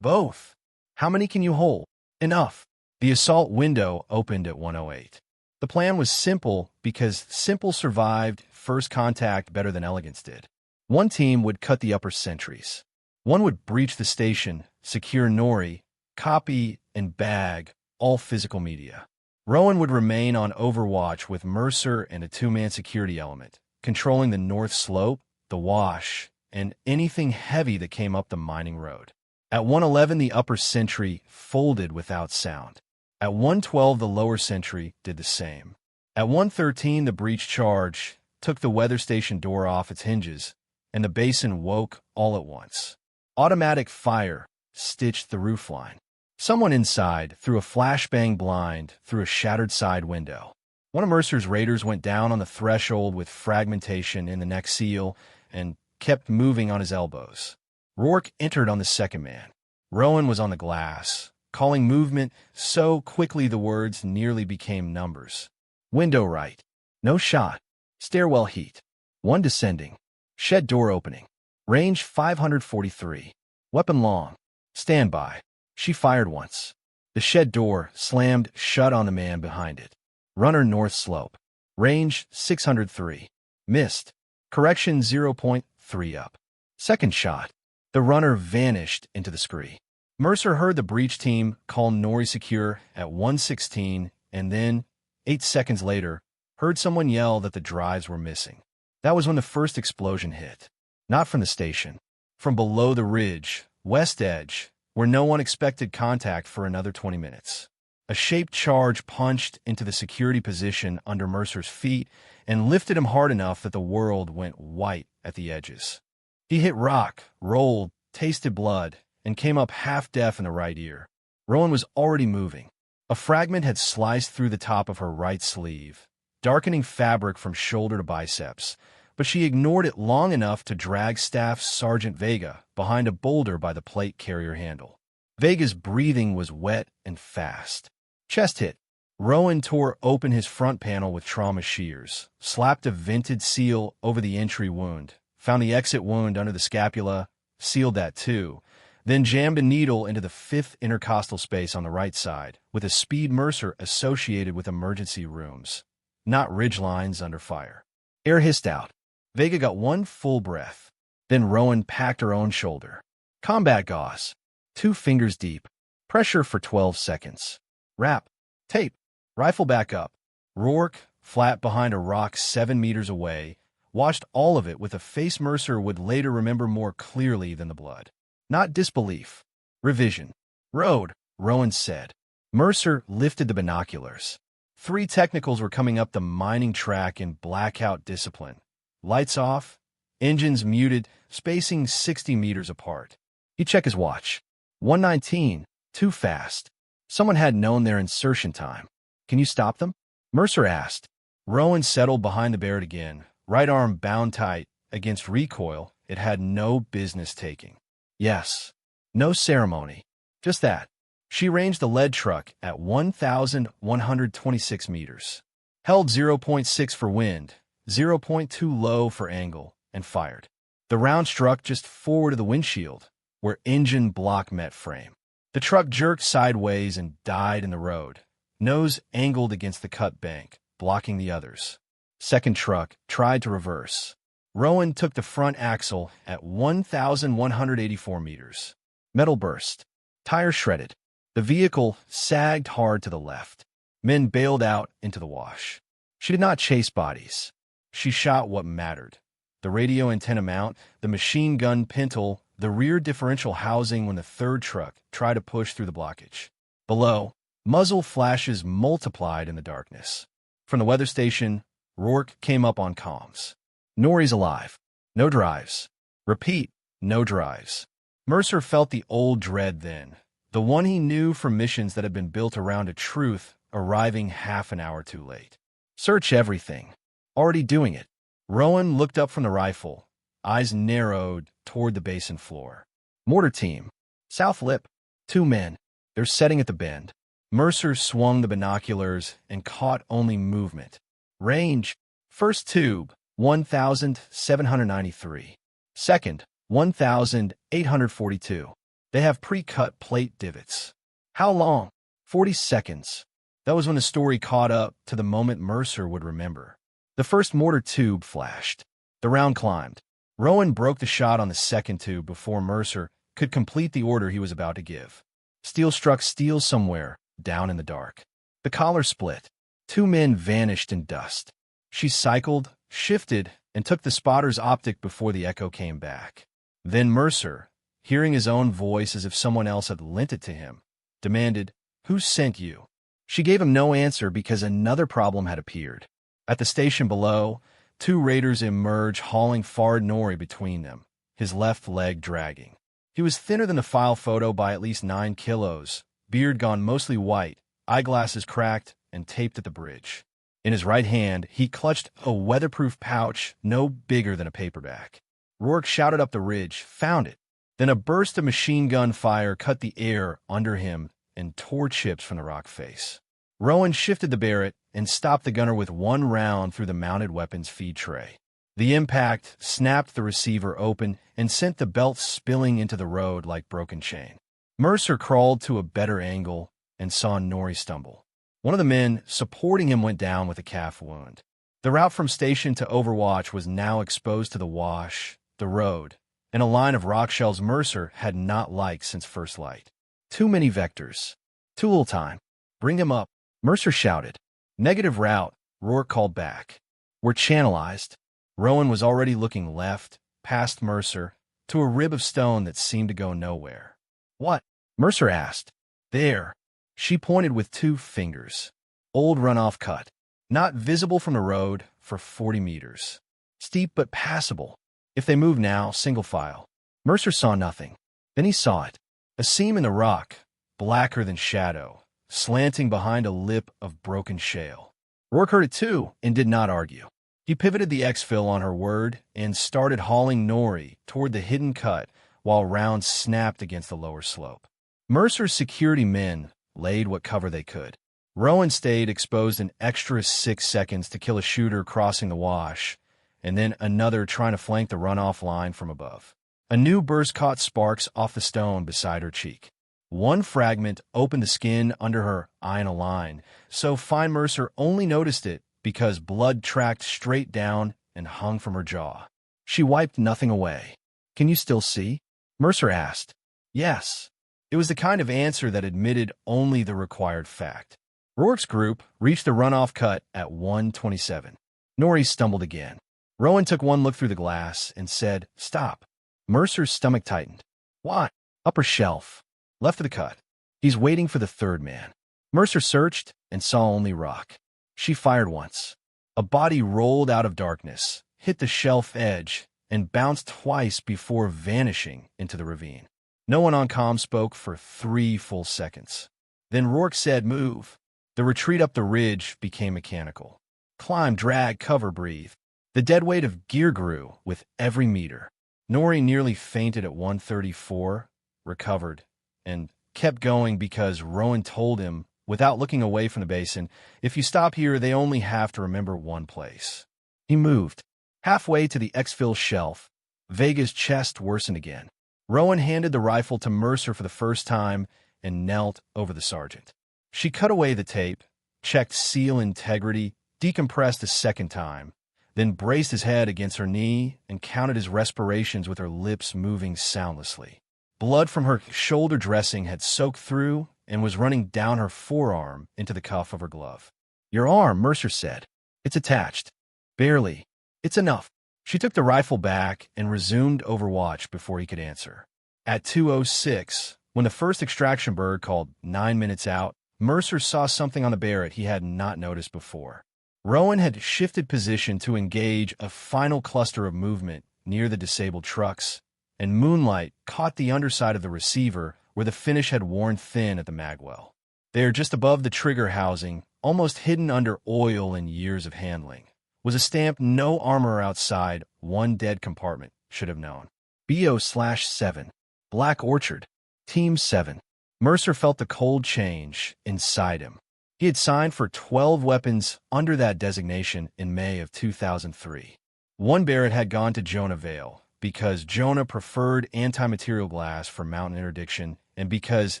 A: "Both." "How many can you hold?" "Enough." The assault window opened at 108. The plan was simple because simple survived first contact better than elegance did. One team would cut the upper sentries. One would breach the station, secure Nori, copy and bag all physical media. Rowan would remain on overwatch with Mercer and a 2-man security element, controlling the north slope, the wash, and anything heavy that came up the mining road. At 111, the upper sentry folded without sound. At 112, the lower sentry did the same. At 113, the breach charge took the weather station door off its hinges, and the basin woke all at once. Automatic fire stitched the roofline. Someone inside threw a flashbang blind through a shattered side window. One of Mercer's raiders went down on the threshold with fragmentation in the neck seal and kept moving on his elbows. Rourke entered on the second man. Rowan was on the glass, calling movement so quickly the words nearly became numbers. Window right. No shot. Stairwell heat. 1 descending. Shed door opening. Range 543. Weapon long. Standby. She fired once. The shed door slammed shut on the man behind it. Runner north slope. Range 603. Missed. Correction 0.3 up. Second shot. The runner vanished into the scree. Mercer heard the breach team call Nori secure at 116, and then, 8 seconds later, heard someone yell that the drives were missing. That was when the first explosion hit. Not from the station. From below the ridge, west edge, where no one expected contact for another 20 minutes. A shaped charge punched into the security position under Mercer's feet and lifted him hard enough that the world went white at the edges. He hit rock, rolled, tasted blood, and came up half-deaf in the right ear. Rowan was already moving. A fragment had sliced through the top of her right sleeve, darkening fabric from shoulder to biceps, but she ignored it long enough to drag Staff Sergeant Vega behind a boulder by the plate carrier handle. Vega's breathing was wet and fast. Chest hit. Rowan tore open his front panel with trauma shears, slapped a vented seal over the entry wound, found the exit wound under the scapula, sealed that too, then jammed a needle into the 5th intercostal space on the right side, with a speed Mercer associated with emergency rooms, not ridge lines under fire. Air hissed out. Vega got one full breath. Then Rowan packed her own shoulder. Combat gauze. 2 fingers deep. Pressure for 12 seconds. Wrap. Tape. Rifle back up. Rourke, flat behind a rock 7 meters away, watched all of it with a face Mercer would later remember more clearly than the blood. Not disbelief. Revision. Road, Rowan said. Mercer lifted the binoculars. 3 technicals were coming up the mining track in blackout discipline. Lights off, engines muted, spacing 60 meters apart. He checked his watch. 1:19, too fast. Someone had known their insertion time. Can you stop them? Mercer asked. Rowan settled behind the Barrett again, right arm bound tight against recoil it had no business taking. Yes. No ceremony. Just that. She ranged the lead truck at 1,126 meters. Held 0.6 for wind, 0.2 low for angle, and fired. The round struck just forward of the windshield, where engine block met frame. The truck jerked sideways and died in the road, nose angled against the cut bank, blocking the others. Second truck tried to reverse. Rowan took the front axle at 1,184 meters. Metal burst. Tire shredded. The vehicle sagged hard to the left. Men bailed out into the wash. She did not chase bodies. She shot what mattered. The radio antenna mount, the machine gun pintle, the rear differential housing when the third truck tried to push through the blockage. Below, muzzle flashes multiplied in the darkness. From the weather station, Rourke came up on comms. Norrie's alive. No drives. Repeat, no drives. Mercer felt the old dread then, the one he knew from missions that had been built around a truth arriving half an hour too late. Search everything. Already doing it. Rowan looked up from the rifle, eyes narrowed toward the basin floor. Mortar team. South lip. 2 men. They're setting at the bend. Mercer swung the binoculars and caught only movement. Range. First tube, 1,793. Second, 1,842. They have pre-cut plate divots. How long? 40 seconds. That was when the story caught up to the moment Mercer would remember. The first mortar tube flashed. The round climbed. Rowan broke the shot on the second tube before Mercer could complete the order he was about to give. Steel struck steel somewhere, down in the dark. The collar split. 2 men vanished in dust. She cycled, shifted, and took the spotter's optic before the echo came back. Then Mercer, hearing his own voice as if someone else had lent it to him, demanded, "Who sent you?" She gave him no answer because another problem had appeared. At the station below, 2 raiders emerged hauling Fard Norrie between them, his left leg dragging. He was thinner than the file photo by at least 9 kilos, beard gone mostly white, eyeglasses cracked and taped at the bridge. In his right hand, he clutched a weatherproof pouch no bigger than a paperback. Rourke shouted up the ridge, found it. Then a burst of machine gun fire cut the air under him and tore chips from the rock face. Rowan shifted the Barrett and stopped the gunner with 1 round through the mounted weapons feed tray. The impact snapped the receiver open and sent the belt spilling into the road like broken chain. Mercer crawled to a better angle and saw Norrie stumble. One of the men supporting him went down with a calf wound. The route from station to Overwatch was now exposed to the wash, the road, and a line of rock shells Mercer had not liked since first light. Too many vectors. Too little time. Bring him up. Mercer shouted. Negative route, Rourke called back. We're channelized. Rowan was already looking left, past Mercer, to a rib of stone that seemed to go nowhere. What? Mercer asked. There. She pointed with 2 fingers. Old runoff cut. Not visible from the road for 40 meters. Steep but passable. If they move now, single file. Mercer saw nothing. Then he saw it. A seam in the rock, blacker than shadow, slanting behind a lip of broken shale. Rourke heard it too and did not argue. He pivoted the exfil on her word and started hauling Norrie toward the hidden cut while rounds snapped against the lower slope. Mercer's security men laid what cover they could. Rowan stayed exposed an extra 6 seconds to kill a shooter crossing the wash, and then another trying to flank the runoff line from above. A new burst caught sparks off the stone beside her cheek. One fragment opened the skin under her eye in a line, so fine Mercer only noticed it because blood tracked straight down and hung from her jaw. She wiped nothing away. Can you still see? Mercer asked. Yes. It was the kind of answer that admitted only the required fact. Rourke's group reached the runoff cut at 1:27. Norrie stumbled again. Rowan took one look through the glass and said, Stop. Mercer's stomach tightened. What? Upper shelf. Left of the cut. He's waiting for the third man. Mercer searched and saw only rock. She fired once. A body rolled out of darkness, hit the shelf edge, and bounced twice before vanishing into the ravine. No one on comm spoke for 3 full seconds. Then Rourke said, Move. The retreat up the ridge became mechanical. Climb, drag, cover, breathe. The dead weight of gear grew with every meter. Norrie nearly fainted at 1:34, recovered, and kept going because Rowan told him, without looking away from the basin, if you stop here, they only have to remember one place. He moved. Halfway to the exfil shelf, Vega's chest worsened again. Rowan handed the rifle to Mercer for the first time and knelt over the sergeant. She cut away the tape, checked seal integrity, decompressed a second time, then braced his head against her knee and counted his respirations with her lips moving soundlessly. Blood from her shoulder dressing had soaked through and was running down her forearm into the cuff of her glove. Your arm, Mercer said. It's attached. Barely. It's enough. She took the rifle back and resumed overwatch before he could answer. At 2:06, when the first extraction bird called 9 minutes out, Mercer saw something on the Barrett he had not noticed before. Rowan had shifted position to engage a final cluster of movement near the disabled trucks, and moonlight caught the underside of the receiver where the finish had worn thin at the magwell. There, just above the trigger housing, almost hidden under oil and years of handling, was a stamp no armor outside one dead compartment should have known. BO/7. Black Orchard. Team 7. Mercer felt the cold change inside him. He had signed for 12 weapons under that designation in May of 2003. One Barrett had gone to Jonah Vale because Jonah preferred anti-material glass for mountain interdiction and because,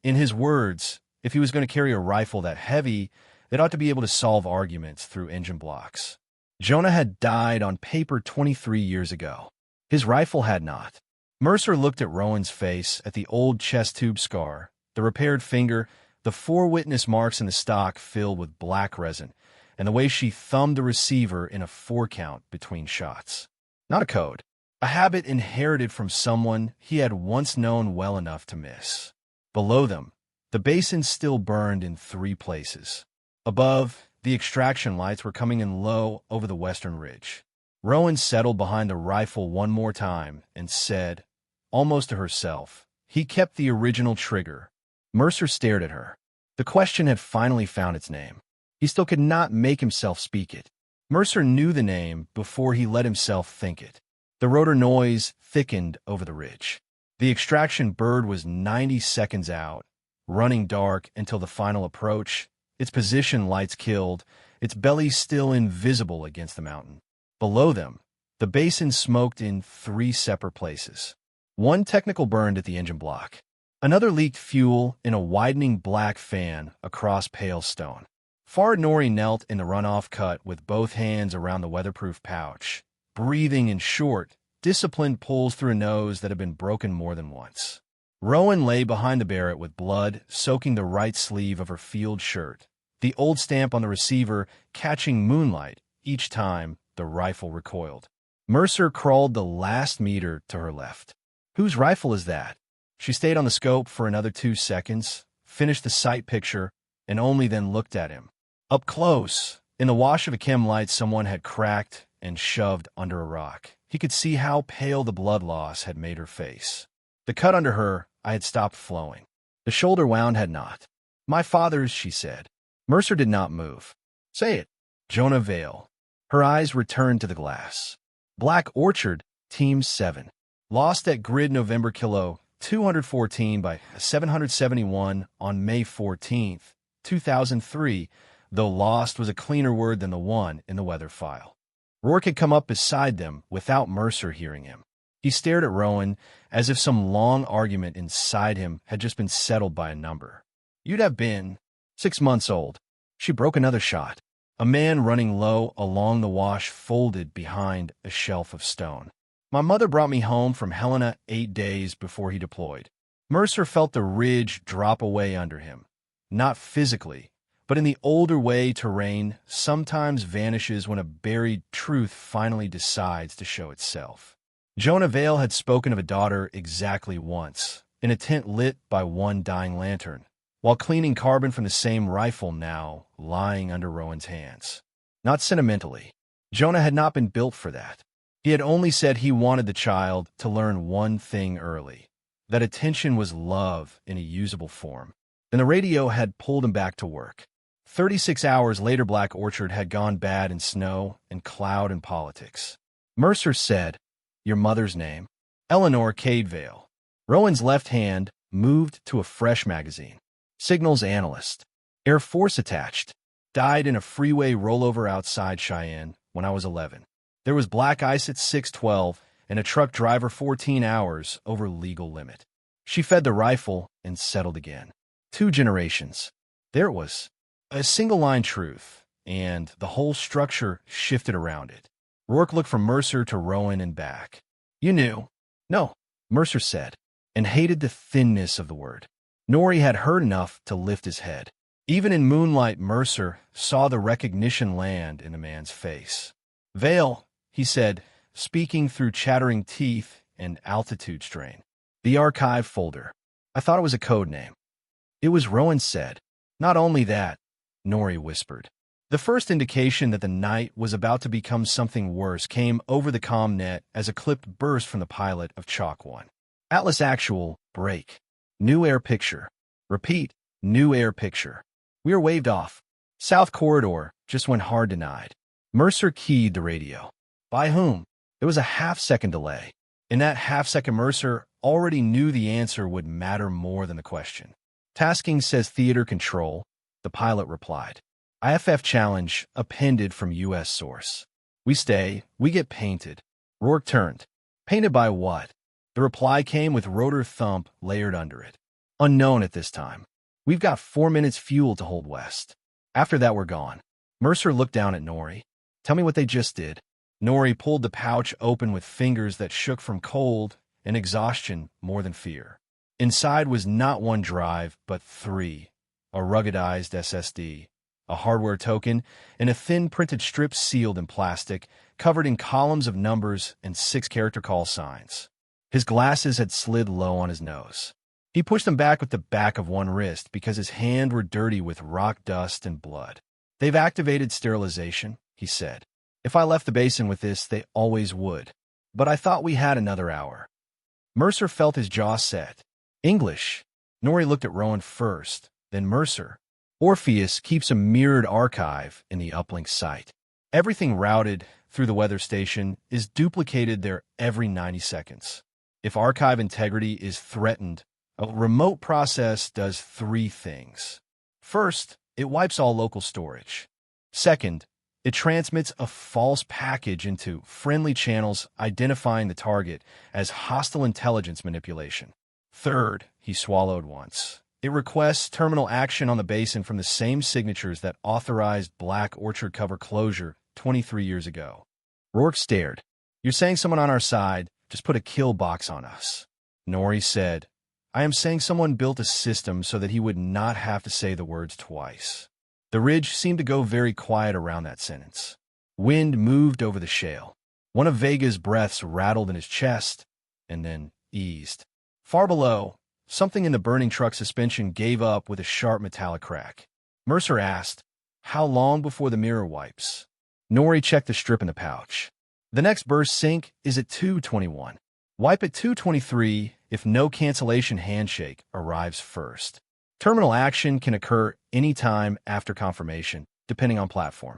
A: in his words, if he was going to carry a rifle that heavy, it ought to be able to solve arguments through engine blocks. Jonah had died on paper 23 years ago. His rifle had not. Mercer looked at Rowan's face, at the old chest tube scar, the repaired finger, the 4 witness marks in the stock filled with black resin, and the way she thumbed the receiver in a 4 count between shots. Not a code. A habit inherited from someone he had once known well enough to miss. Below them, the basin still burned in 3 places. Above, the extraction lights were coming in low over the western ridge. Rowan settled behind the rifle one more time and said, almost to herself, he kept the original trigger. Mercer stared at her. The question had finally found its name. He still could not make himself speak it. Mercer knew the name before he let himself think it. The rotor noise thickened over the ridge. The extraction bird was 90 seconds out, running dark until the final approach, its position lights killed, its belly still invisible against the mountain. Below them, the basin smoked in 3 separate places. One technical burned at the engine block. Another leaked fuel in a widening black fan across pale stone. Far Norrie knelt in the runoff cut with both hands around the weatherproof pouch, breathing in short, disciplined pulls through a nose that had been broken more than once. Rowan lay behind the Barrett with blood soaking the right sleeve of her field shirt, the old stamp on the receiver catching moonlight each time the rifle recoiled. Mercer crawled the last meter to her left. Whose rifle is that? She stayed on the scope for another 2 seconds, finished the sight picture, and only then looked at him. Up close, in the wash of a chem light someone had cracked and shoved under a rock. He could see how pale the blood loss had made her face. The cut under her eye had stopped flowing. The shoulder wound had not. "My father's," she said. Mercer did not move. "Say it." Jonah Vale. Her eyes returned to the glass. Black Orchard, Team 7. Lost at Grid November Kilo 214 by 771 on May 14, 2003, though lost was a cleaner word than the one in the weather file. Rourke had come up beside them without Mercer hearing him. He stared at Rowan as if some long argument inside him had just been settled by a number. "You'd have been 6 months old." She broke another shot. A man running low along the wash folded behind a shelf of stone. "My mother brought me home from Helena 8 days before he deployed." Mercer felt the ridge drop away under him. Not physically, but in the older way terrain sometimes vanishes when a buried truth finally decides to show itself. Jonah Vale had spoken of a daughter exactly once, in a tent lit by one dying lantern, while cleaning carbon from the same rifle now lying under Rowan's hands. Not sentimentally. Jonah had not been built for that. He had only said he wanted the child to learn one thing early, that attention was love in a usable form. Then the radio had pulled him back to work. 36 hours later, Black Orchard had gone bad in snow and cloud and politics. Mercer said, "Your mother's name?" "Eleanor Cadevale." Rowan's left hand moved to a fresh magazine. "Signals analyst. Air Force attached. Died in a freeway rollover outside Cheyenne when I was 11. There was black ice at 6:12 and a truck driver 14 hours over legal limit." She fed the rifle and settled again. 2 generations. There it was. A single-line truth, and the whole structure shifted around it. Rourke looked from Mercer to Rowan and back. "You knew." "No," Mercer said, and hated the thinness of the word. Norrie had heard enough to lift his head. Even in moonlight, Mercer saw the recognition land in the man's face. "Vale," he said, speaking through chattering teeth and altitude strain. "The archive folder. I thought it was a code name." "It was," Rowan said. "Not only that," Norrie whispered. The first indication that the night was about to become something worse came over the comm net as a clipped burst from the pilot of Chalk 1. "Atlas Actual, break. New air picture. Repeat, new air picture. We are waved off. South corridor, just when hard denied." Mercer keyed the radio. "By whom?" There was a half-second delay. In that half-second, Mercer already knew the answer would matter more than the question. "Tasking says theater control," the pilot replied. "IFF challenge appended from U.S. source. We stay, we get painted." Rourke turned. "Painted by what?" The reply came with rotor thump layered under it. "Unknown at this time. We've got 4 minutes fuel to hold west. After that, we're gone." Mercer looked down at Norrie. "Tell me what they just did." Norrie pulled the pouch open with fingers that shook from cold and exhaustion more than fear. Inside was not one drive, but 3. A ruggedized SSD, a hardware token, and a thin printed strip sealed in plastic, covered in columns of numbers and 6-character call signs. His glasses had slid low on his nose. He pushed them back with the back of one wrist because his hands were dirty with rock dust and blood. "They've activated sterilization," he said. "If I left the basin with this, they always would. But I thought we had another hour." Mercer felt his jaw set. "English." Norrie looked at Rowan first, then Mercer. "Orpheus keeps a mirrored archive in the uplink site. Everything routed through the weather station is duplicated there every 90 seconds. If archive integrity is threatened, a remote process does 3 things. First, it wipes all local storage. Second, it transmits a false package into friendly channels identifying the target as hostile intelligence manipulation. Third," he swallowed once, "it requests terminal action on the basin from the same signatures that authorized Black Orchard cover closure 23 years ago." Rourke stared. "You're saying someone on our side just put a kill box on us." Norrie said, "I am saying someone built a system so that he would not have to say the words twice." The ridge seemed to go very quiet around that sentence. Wind moved over the shale. One of Vega's breaths rattled in his chest, and then eased. Far below, something in the burning truck suspension gave up with a sharp metallic crack. Mercer asked, "How long before the mirror wipes?" Nori checked the strip in the pouch. "The next burst sync is at 2:21. Wipe at 2:23 if no cancellation handshake arrives first. Terminal action can occur any time after confirmation, depending on platform."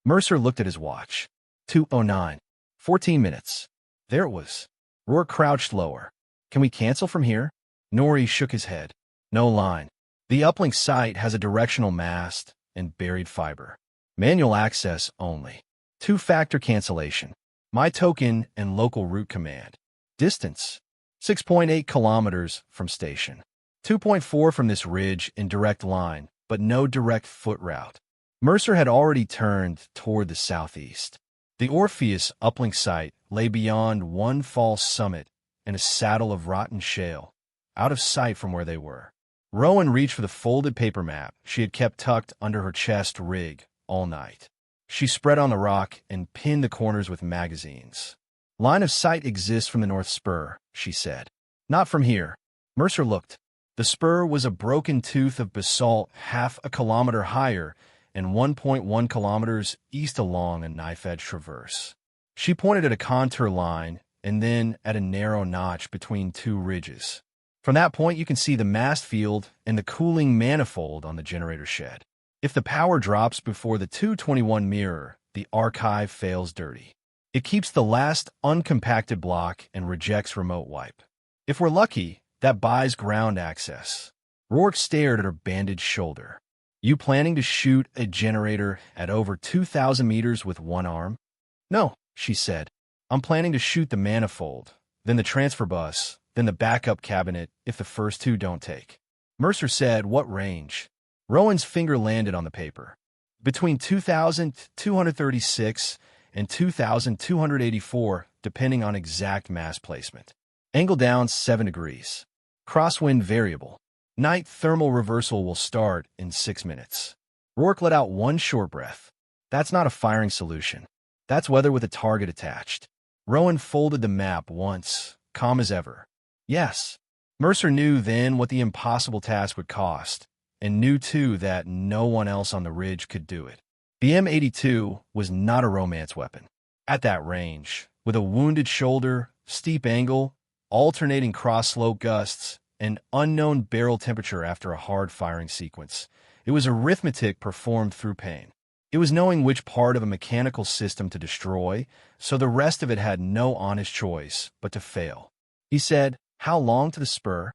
A: Mercer looked at his watch. 2:09. 14 minutes. There it was. Rourke crouched lower. "Can we cancel from here?" Nori shook his head. "No line. The uplink site has a directional mast and buried fiber. Manual access only. Two-factor cancellation. My token and local route command. Distance: 6.8 kilometers from station. 2.4 from this ridge in direct line, but no direct foot route." Mercer had already turned toward the southeast. The Orpheus uplink site lay beyond one false summit and a saddle of rotten shale, out of sight from where they were. Rowan reached for the folded paper map she had kept tucked under her chest rig all night. She spread on the rock and pinned the corners with magazines. "Line of sight exists from the north spur," she said. "Not from here." Mercer looked. The spur was a broken tooth of basalt half a kilometer higher and 1.1 kilometers east along a knife-edge traverse. She pointed at a contour line and then at a narrow notch between two ridges. "From that point, you can see the mast field and the cooling manifold on the generator shed. If the power drops before the 2:21 mirror, the archive fails dirty. It keeps the last uncompacted block and rejects remote wipe. If we're lucky, that buys ground access." Rourke stared at her bandaged shoulder. "You planning to shoot a generator at over 2,000 meters with one arm?" "No," she said. "I'm planning to shoot the manifold, then the transfer bus, then the backup cabinet if the first two don't take." Mercer said, "What range?" Rowan's finger landed on the paper. "Between 2,236 and 2,284, depending on exact mass placement. Angle down 7 degrees. Crosswind variable. Night thermal reversal will start in 6 minutes." Rourke let out one short breath. "That's not a firing solution. That's weather with a target attached." Rowan folded the map once, calm as ever. "Yes." Mercer knew then what the impossible task would cost, and knew too that no one else on the ridge could do it. The M82 was not a romance weapon. At that range, with a wounded shoulder, steep angle, alternating cross-slope gusts, and unknown barrel temperature after a hard firing sequence, it was arithmetic performed through pain. It was knowing which part of a mechanical system to destroy, so the rest of it had no honest choice but to fail. He said, "How long to the spur?"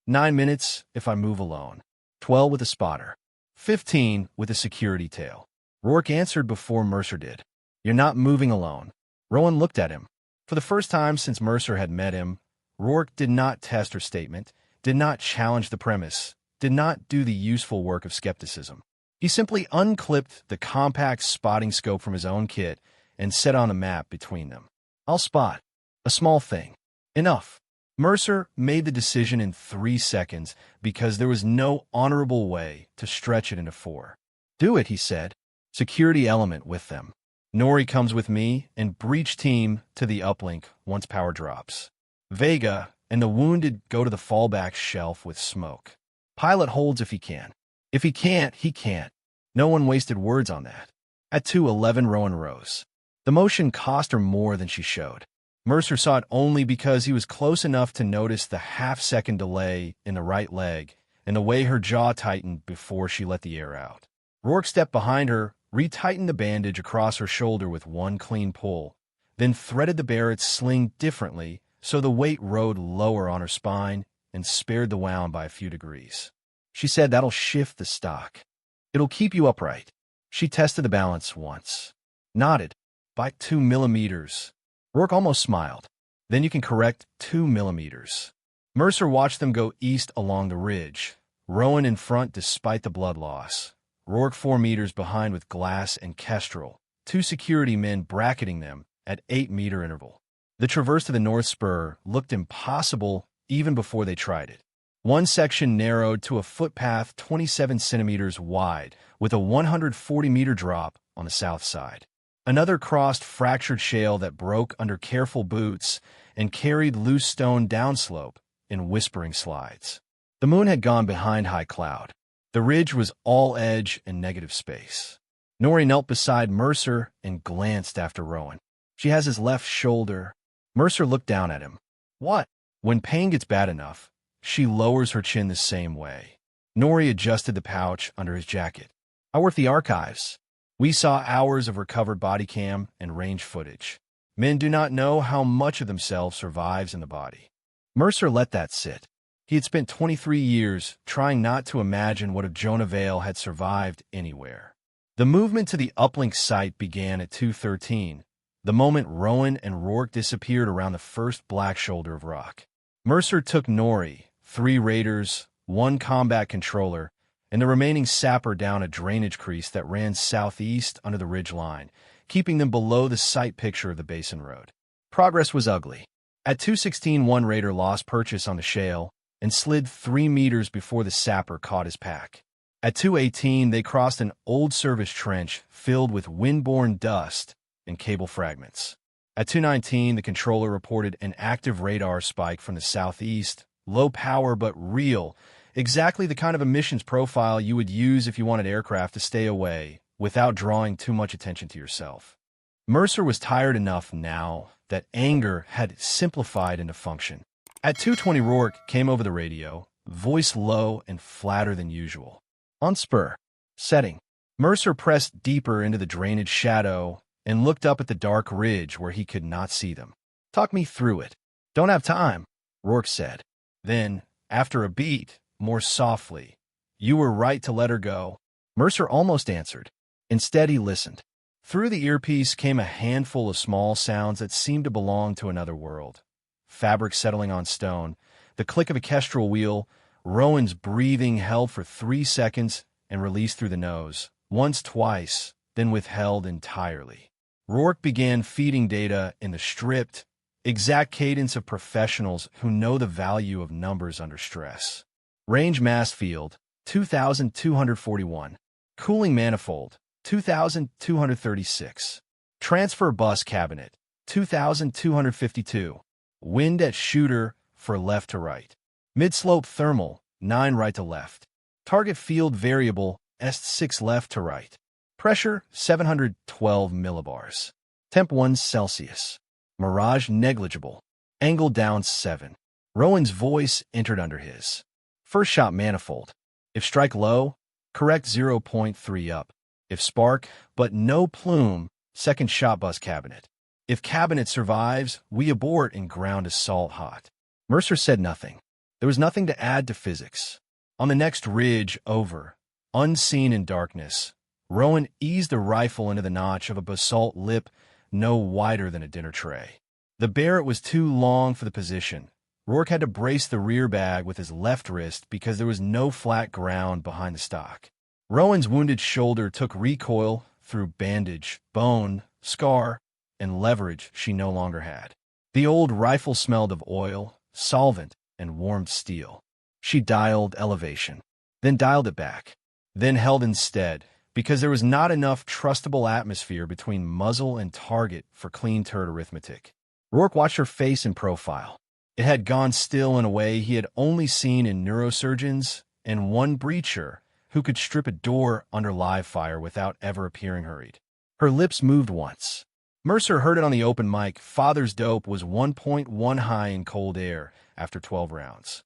A: 9 minutes if I move alone. 12 with a spotter. 15 with a security tail." Rourke answered before Mercer did. "You're not moving alone." Rowan looked at him. For the first time since Mercer had met him, Rourke did not test her statement, did not challenge the premise, did not do the useful work of skepticism. He simply unclipped the compact spotting scope from his own kit and set on the map between them. "I'll spot. A small thing. Enough." Mercer made the decision in 3 seconds because there was no honorable way to stretch it into 4. "Do it," he said. "Security element with them. Nori comes with me and breach team to the uplink once power drops. Vega and the wounded go to the fallback shelf with smoke. Pilot holds if he can. If he can't, he can't." No one wasted words on that. At 2:11, Rowan rose. The motion cost her more than she showed. Mercer saw it only because he was close enough to notice the half-second delay in the right leg and the way her jaw tightened before she let the air out. Rourke stepped behind her, retightened the bandage across her shoulder with one clean pull, then threaded the Barrett's sling differently so the weight rode lower on her spine and spared the wound by a few degrees. She said, "That'll shift the stock. It'll keep you upright." She tested the balance once. Nodded. "By 2 millimeters. Rourke almost smiled. "Then you can correct 2 millimeters." Mercer watched them go east along the ridge, Rowan in front despite the blood loss. Rourke 4 meters behind with Glass and Kestrel, 2 security men bracketing them at 8-meter interval. The traverse to the North Spur looked impossible even before they tried it. One section narrowed to a footpath 27 centimeters wide, with a 140-meter drop on the south side. Another crossed fractured shale that broke under careful boots and carried loose stone downslope in whispering slides. The moon had gone behind high cloud. The ridge was all edge and negative space. Norrie knelt beside Mercer and glanced after Rowan. She has his left shoulder. Mercer looked down at him. What? When pain gets bad enough, she lowers her chin the same way. Norrie adjusted the pouch under his jacket. I work the archives. We saw hours of recovered body cam and range footage. Men do not know how much of themselves survives in the body. Mercer let that sit. He had spent 23 years trying not to imagine what if Jonah Vale had survived anywhere. The movement to the uplink site began at 2:13, the moment Rowan and Rourke disappeared around the first black shoulder of rock. Mercer took Norrie, 3 raiders, 1 combat controller, and the remaining sapper down a drainage crease that ran southeast under the ridge line, keeping them below the sight picture of the basin road. Progress was ugly. At 2:16, one raider lost purchase on the shale and slid 3 meters before the sapper caught his pack. At 2:18, they crossed an old service trench filled with windborne dust and cable fragments. At 2:19, the controller reported an active radar spike from the southeast, low power but real, exactly the kind of emissions profile you would use if you wanted aircraft to stay away without drawing too much attention to yourself. Mercer was tired enough now that anger had simplified into function. At 2:20, Rourke came over the radio, voice low and flatter than usual. On spur. Setting. Mercer pressed deeper into the drainage shadow and looked up at the dark ridge where he could not see them. Talk me through it. Don't have time, Rourke said. Then, after a beat, more softly, you were right to let her go. Mercer almost answered. Instead, he listened. Through the earpiece came a handful of small sounds that seemed to belong to another world. Fabric settling on stone, the click of a kestrel wheel, Rowan's breathing held for 3 seconds and released through the nose, once, twice, then withheld entirely. Rourke began feeding data in the stripped, exact cadence of professionals who know the value of numbers under stress. Range mass field, 2,241. Cooling manifold, 2,236. Transfer bus cabinet, 2,252. Wind at shooter for left to right. Mid-slope thermal, 9 right to left. Target field variable, S6 left to right. Pressure, 712 millibars. Temp 1 Celsius. Mirage negligible. Angle down 7. Rowan's voice entered under his. First shot manifold. If strike low, correct 0.3 up. If spark, but no plume, second shot bus cabinet. If cabinet survives, we abort and ground assault hot. Mercer said nothing. There was nothing to add to physics. On the next ridge over, unseen in darkness, Rowan eased the rifle into the notch of a basalt lip no wider than a dinner tray. The Barrett was too long for the position. Rourke had to brace the rear bag with his left wrist because there was no flat ground behind the stock. Rowan's wounded shoulder took recoil through bandage, bone, scar, and leverage she no longer had. The old rifle smelled of oil, solvent, and warmed steel. She dialed elevation, then dialed it back, then held instead, because there was not enough trustable atmosphere between muzzle and target for clean turret arithmetic. Rourke watched her face in profile. It had gone still in a way he had only seen in neurosurgeons and one breacher who could strip a door under live fire without ever appearing hurried. Her lips moved once. Mercer heard it on the open mic. Father's dope was 1.1 high in cold air after 12 rounds.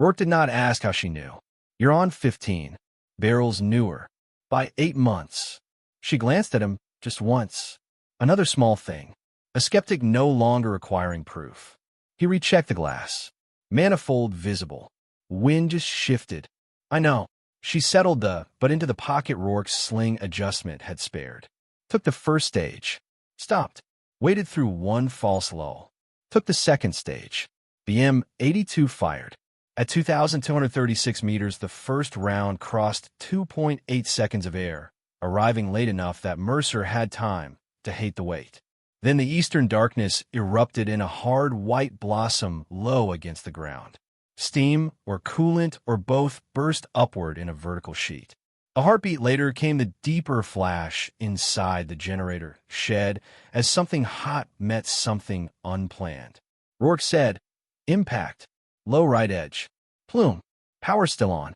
A: Rourke did not ask how she knew. You're on 15. Barrels newer. By 8 months. She glanced at him just once. Another small thing. A skeptic no longer requiring proof. He rechecked the glass. Manifold visible. Wind just shifted. I know. She settled but into the pocket Rourke's sling adjustment had spared. Took the first stage. Stopped. Waited through one false lull. Took the second stage. The M82 fired. At 2,236 meters, the first round crossed 2.8 seconds of air, arriving late enough that Mercer had time to hate the wait. Then the eastern darkness erupted in a hard white blossom low against the ground. Steam or coolant or both burst upward in a vertical sheet. A heartbeat later came the deeper flash inside the generator shed as something hot met something unplanned. Rourke said, "Impact. Low right edge. Plume. Power still on."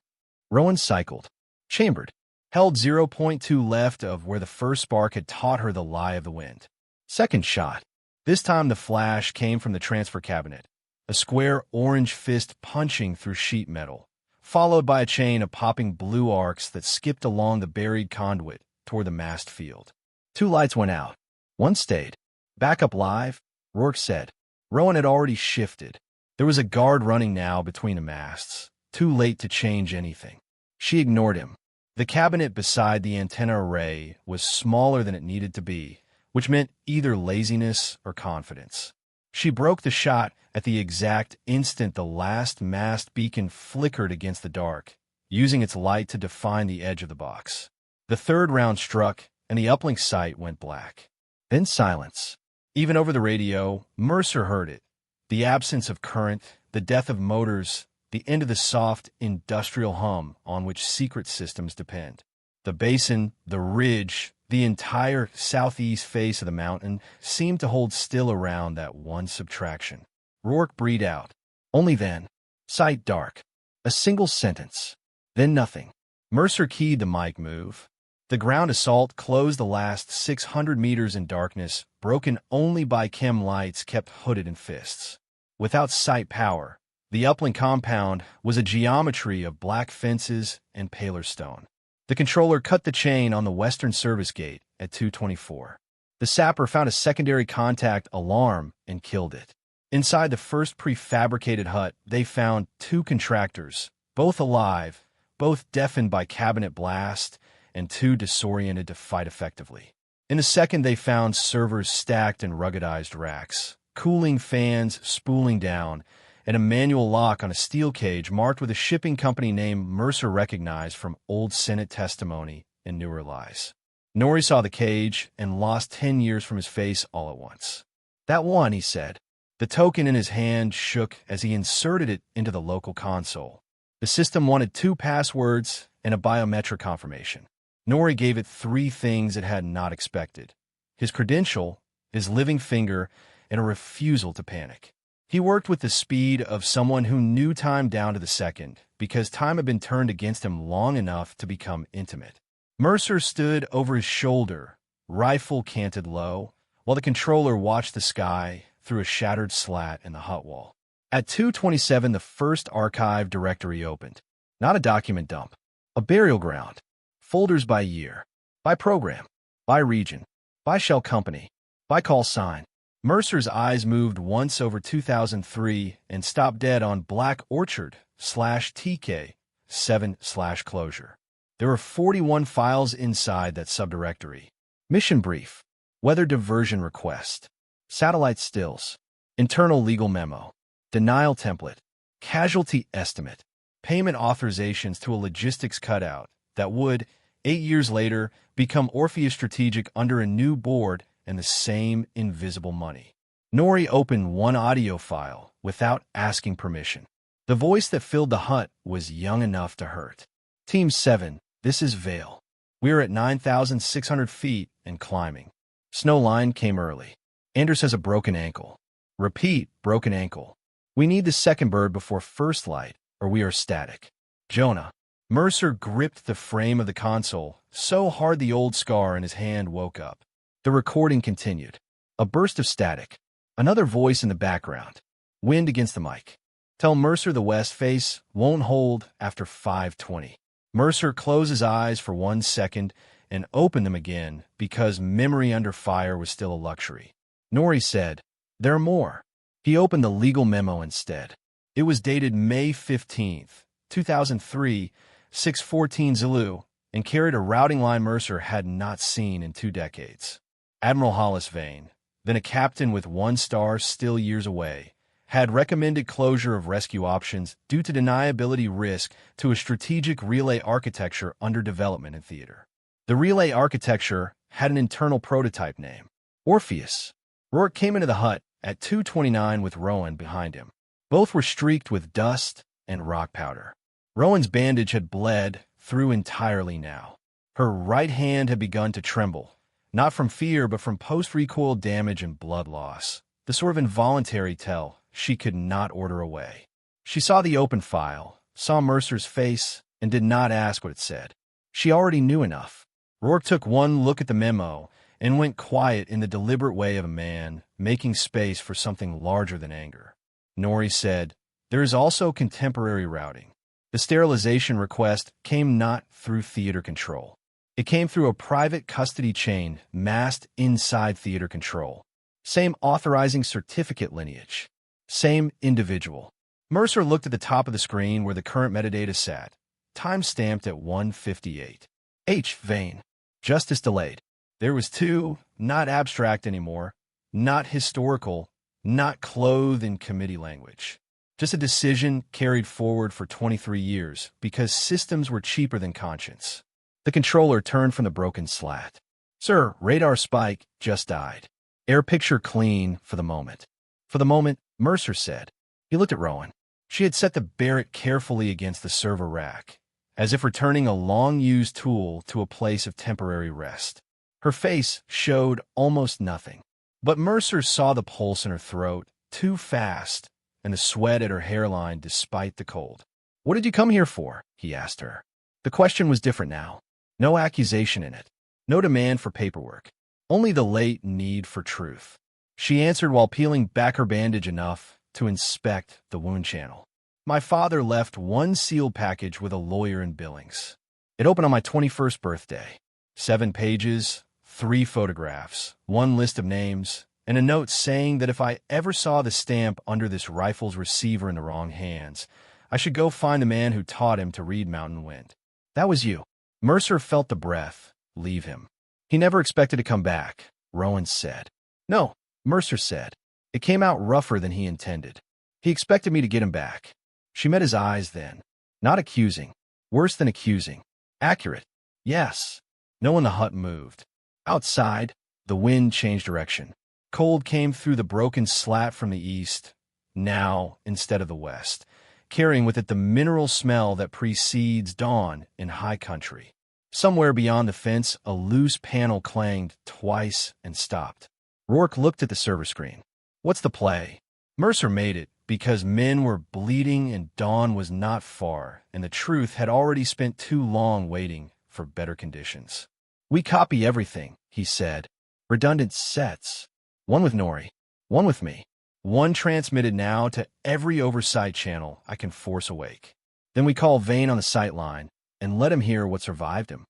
A: Rowan cycled. Chambered. Held 0.2 left of where the first spark had taught her the lie of the wind. Second shot. This time the flash came from the transfer cabinet, a square orange fist punching through sheet metal, followed by a chain of popping blue arcs that skipped along the buried conduit toward the mast field. 2 lights went out. 1 stayed. "Back up live," Rourke said. Rowan had already shifted. There was a guard running now between the masts, too late to change anything. She ignored him. The cabinet beside the antenna array was smaller than it needed to be, which meant either laziness or confidence. She broke the shot at the exact instant the last mast beacon flickered against the dark, using its light to define the edge of the box. The third round struck, and the uplink sight went black. Then silence. Even over the radio, Mercer heard it. The absence of current, the death of motors, the end of the soft, industrial hum on which secret systems depend. The basin, the ridge, the entire southeast face of the mountain seemed to hold still around that one subtraction. Rourke breathed out. Only then. Sight dark. A single sentence. Then nothing. Mercer keyed the mic move. The ground assault closed the last 600 meters in darkness, broken only by chem lights kept hooded in fists. Without sight power, the uplink compound was a geometry of black fences and paler stone. The controller cut the chain on the western service gate at 2:24. The sapper found a secondary contact alarm and killed it. Inside the first prefabricated hut, they found 2 contractors, both alive, both deafened by cabinet blast, and too disoriented to fight effectively. In the second, they found servers stacked in ruggedized racks, cooling fans spooling down, and a manual lock on a steel cage marked with a shipping company name Mercer recognized from old Senate testimony and newer lies. Norrie saw the cage and lost 10 years from his face all at once. "That one," he said. The token in his hand shook as he inserted it into the local console. The system wanted 2 passwords and a biometric confirmation. Norrie gave it 3 things it had not expected: his credential, his living finger, and a refusal to panic. He worked with the speed of someone who knew time down to the second, because time had been turned against him long enough to become intimate. Mercer stood over his shoulder, rifle canted low, while the controller watched the sky through a shattered slat in the hut wall. At 2:27, the first archive directory opened. Not a document dump. A burial ground. Folders by year. By program. By region. By shell company. By call sign. Mercer's eyes moved once over 2003 and stopped dead on Black Orchard/TK 7/closure. There were 41 files inside that subdirectory. Mission brief. Weather diversion request. Satellite stills. Internal legal memo. Denial template. Casualty estimate. Payment authorizations to a logistics cutout that would, 8 years later, become Orpheus Strategic under a new board and the same invisible money. Norrie opened one audio file without asking permission. The voice that filled the hut was young enough to hurt. Team 7, this is Vale. We're at 9,600 feet and climbing. Snow line came early. Anders has a broken ankle. Repeat, broken ankle. We need the second bird before first light, or we are static. Jonah. Mercer gripped the frame of the console so hard the old scar in his hand woke up. The recording continued. A burst of static. Another voice in the background. Wind against the mic. Tell Mercer the west face won't hold after 5:20. Mercer closed his eyes for 1 second and opened them again because memory under fire was still a luxury. Norrie said, "There are more." He opened the legal memo instead. It was dated May 15th, 2003, 6:14 Zulu, and carried a routing line Mercer had not seen in 2 decades. Admiral Hollis Vane, then a captain with 1 star still years away, had recommended closure of rescue options due to deniability risk to a strategic relay architecture under development in theater. The relay architecture had an internal prototype name, Orpheus. Rourke came into the hut at 2:29 with Rowan behind him. Both were streaked with dust, and rock powder. Rowan's bandage had bled through entirely now. Her right hand had begun to tremble, not from fear but from post-recoil damage and blood loss, the sort of involuntary tell she could not order away. She saw the open file, saw Mercer's face, and did not ask what it said. She already knew enough. Rourke took one look at the memo and went quiet in the deliberate way of a man making space for something larger than anger. Norrie said, "There is also contemporary routing. The sterilization request came not through theater control. It came through a private custody chain masked inside theater control. Same authorizing certificate lineage. Same individual." Mercer looked at the top of the screen where the current metadata sat, time-stamped at 1:58. H. Vane. Justice delayed. There was two, not abstract anymore, not historical, not clothed in committee language. Just a decision carried forward for 23 years because systems were cheaper than conscience. The controller turned from the broken slat. "Sir, radar spike just died. Air picture clean for the moment." "For the moment," Mercer said. He looked at Rowan. She had set the Barrett carefully against the server rack, as if returning a long-used tool to a place of temporary rest. Her face showed almost nothing, but Mercer saw the pulse in her throat too fast and the sweat at her hairline despite the cold. "What did you come here for?" he asked her. The question was different now. No accusation in it. No demand for paperwork. Only the late need for truth. She answered while peeling back her bandage enough to inspect the wound channel. "My father left one sealed package with a lawyer in Billings. It opened on my 21st birthday. 7 pages, 3 photographs, 1 list of names, and a note saying that if I ever saw the stamp under this rifle's receiver in the wrong hands, I should go find the man who taught him to read Mountain Wind. That was you." Mercer felt the breath leave him. "He never expected to come back," Rowan said. "No," Mercer said. "It came out rougher than he intended. He expected me to get him back." She met his eyes then. Not accusing. Worse than accusing. Accurate. Yes. No one in the hut moved. Outside, the wind changed direction. Cold came through the broken slat from the east, now instead of the west, carrying with it the mineral smell that precedes dawn in high country. Somewhere beyond the fence, a loose panel clanged twice and stopped. Rourke looked at the server screen. "What's the play?" Mercer made it because men were bleeding and dawn was not far, and the truth had already spent too long waiting for better conditions. "We copy everything," he said. "Redundant sets. One with Norrie, one with me. One transmitted now to every oversight channel I can force awake. Then we call Vane on the sight line and let him hear what survived him."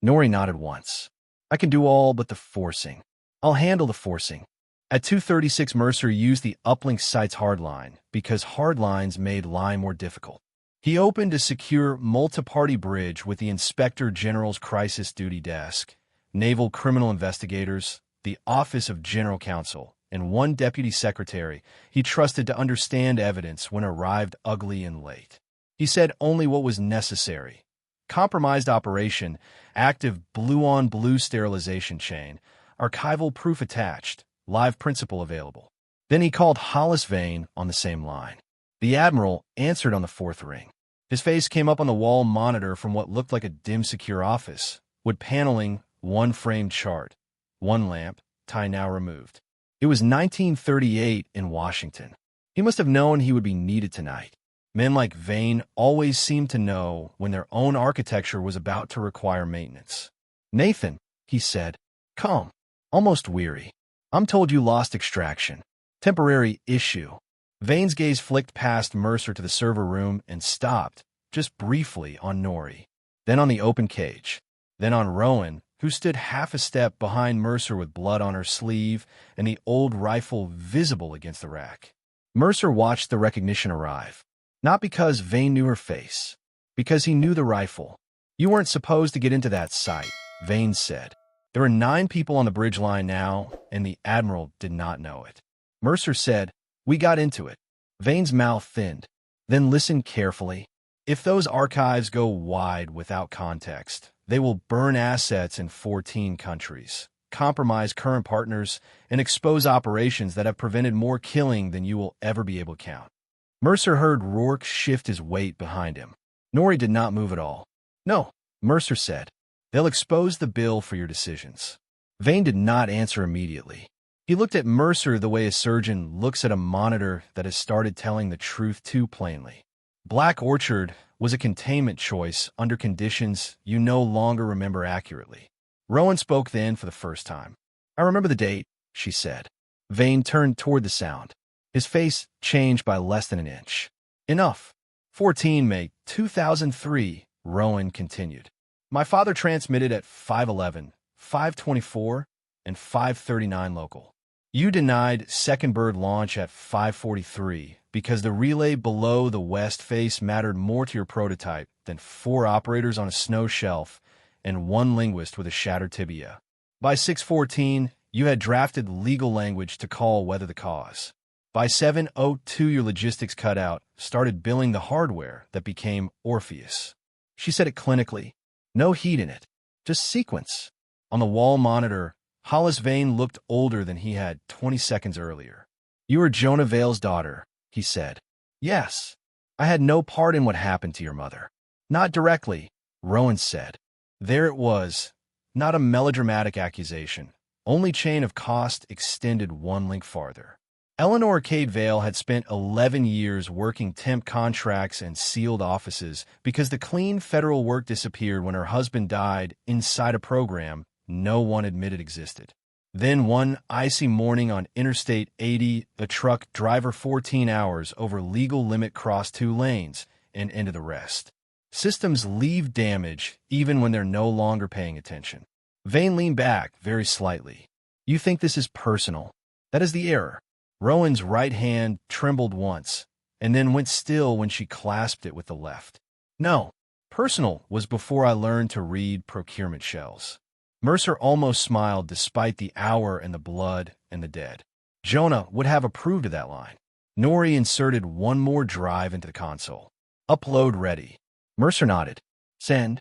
A: Norrie nodded once. "I can do all but the forcing. I'll handle the forcing." At 2:36, Mercer used the uplink site's hardline because hardlines made line more difficult. He opened a secure multi-party bridge with the Inspector General's Crisis Duty Desk, Naval Criminal Investigators, the Office of General Counsel, and one deputy secretary he trusted to understand evidence when arrived ugly and late. He said only what was necessary. Compromised operation, active blue-on-blue sterilization chain, archival proof attached, live principal available. Then he called Hollis Vane on the same line. The Admiral answered on the 4th ring. His face came up on the wall monitor from what looked like a dim secure office, wood paneling, 1 framed chart, 1 lamp, tie now removed. It was 1938 in Washington. He must have known he would be needed tonight. Men like Vane always seemed to know when their own architecture was about to require maintenance. "Nathan," he said, calm, almost weary. "I'm told you lost extraction. Temporary issue." Vane's gaze flicked past Mercer to the server room and stopped, just briefly, on Norrie, then on the open cage, then on Rowan, who stood half a step behind Mercer with blood on her sleeve and the old rifle visible against the rack. Mercer watched the recognition arrive. Not because Vane knew her face, because he knew the rifle. "You weren't supposed to get into that site," Vane said. "There are 9 people on the bridge line now, and the Admiral did not know it." Mercer said, "We got into it." Vane's mouth thinned, then listened carefully. "If those archives go wide without context, they will burn assets in 14 countries, compromise current partners, and expose operations that have prevented more killing than you will ever be able to count. Mercer heard Rourke shift his weight behind him. Norrie did not move at all. "No," Mercer said. "They'll expose the bill for your decisions." Vane did not answer immediately. He looked at Mercer the way a surgeon looks at a monitor that has started telling the truth too plainly. Black Orchard was a containment choice under conditions you no longer remember accurately. Rowan spoke then for the first time. "I remember the date," she said. Vane turned toward the sound. His face changed by less than an inch. "Enough. 14 May 2003, Rowan continued. "My father transmitted at 5:11, 5:24, and 5:39 local. You denied second bird launch at 5:43 because the relay below the west face mattered more to your prototype than 4 operators on a snow shelf and 1 linguist with a shattered tibia. By 6:14, you had drafted legal language to call weather the cause. By 7:02, your logistics cutout started billing the hardware that became Orpheus." She said it clinically. No heat in it, just sequence. On the wall monitor, Hollis Vane looked older than he had 20 seconds earlier. "You were Jonah Vale's daughter," he said. "Yes. I had no part in what happened to your mother." "Not directly," Rowan said. There it was, not a melodramatic accusation. Only chain of cost extended 1 link farther. Eleanor Cade Vale had spent 11 years working temp contracts and sealed offices because the clean federal work disappeared when her husband died inside a program no one admitted existed. Then one icy morning on Interstate 80, a truck driver 14 hours over legal limit crossed 2 lanes and into the rest. Systems leave damage even when they're no longer paying attention. Vane leaned back very slightly. "You think this is personal? That is the error." Rowan's right hand trembled once, and then went still when she clasped it with the left. "No, personal was before I learned to read procurement shells." Mercer almost smiled despite the hour and the blood and the dead. Jonah would have approved of that line. Norrie inserted 1 more drive into the console. "Upload ready." Mercer nodded. "Send."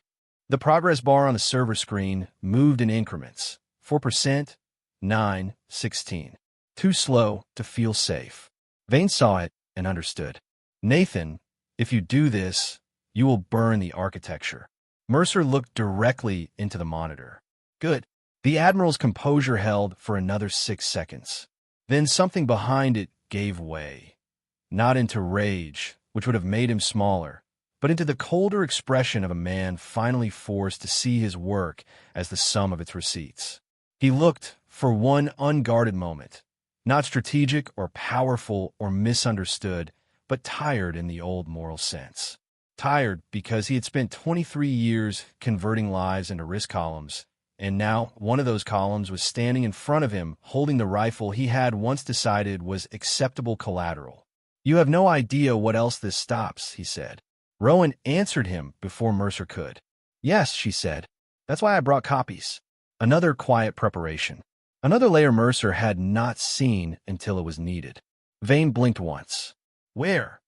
A: The progress bar on the server screen moved in increments. 4%, 9, 16. Too slow to feel safe. Vane saw it and understood. "Nathan, if you do this, you will burn the architecture." Mercer looked directly into the monitor. "Good." The Admiral's composure held for another 6 seconds. Then something behind it gave way. Not into rage, which would have made him smaller, but into the colder expression of a man finally forced to see his work as the sum of its receipts. He looked for one unguarded moment, not strategic or powerful or misunderstood, but tired in the old moral sense. Tired because he had spent 23 years converting lives into risk columns, and now one of those columns was standing in front of him holding the rifle he had once decided was acceptable collateral. "You have no idea what else this stops," he said. Rowan answered him before Mercer could. "Yes," she said. "That's why I brought copies." Another quiet preparation. Another layer Mercer had not seen until it was needed. Vane blinked once. "Where?"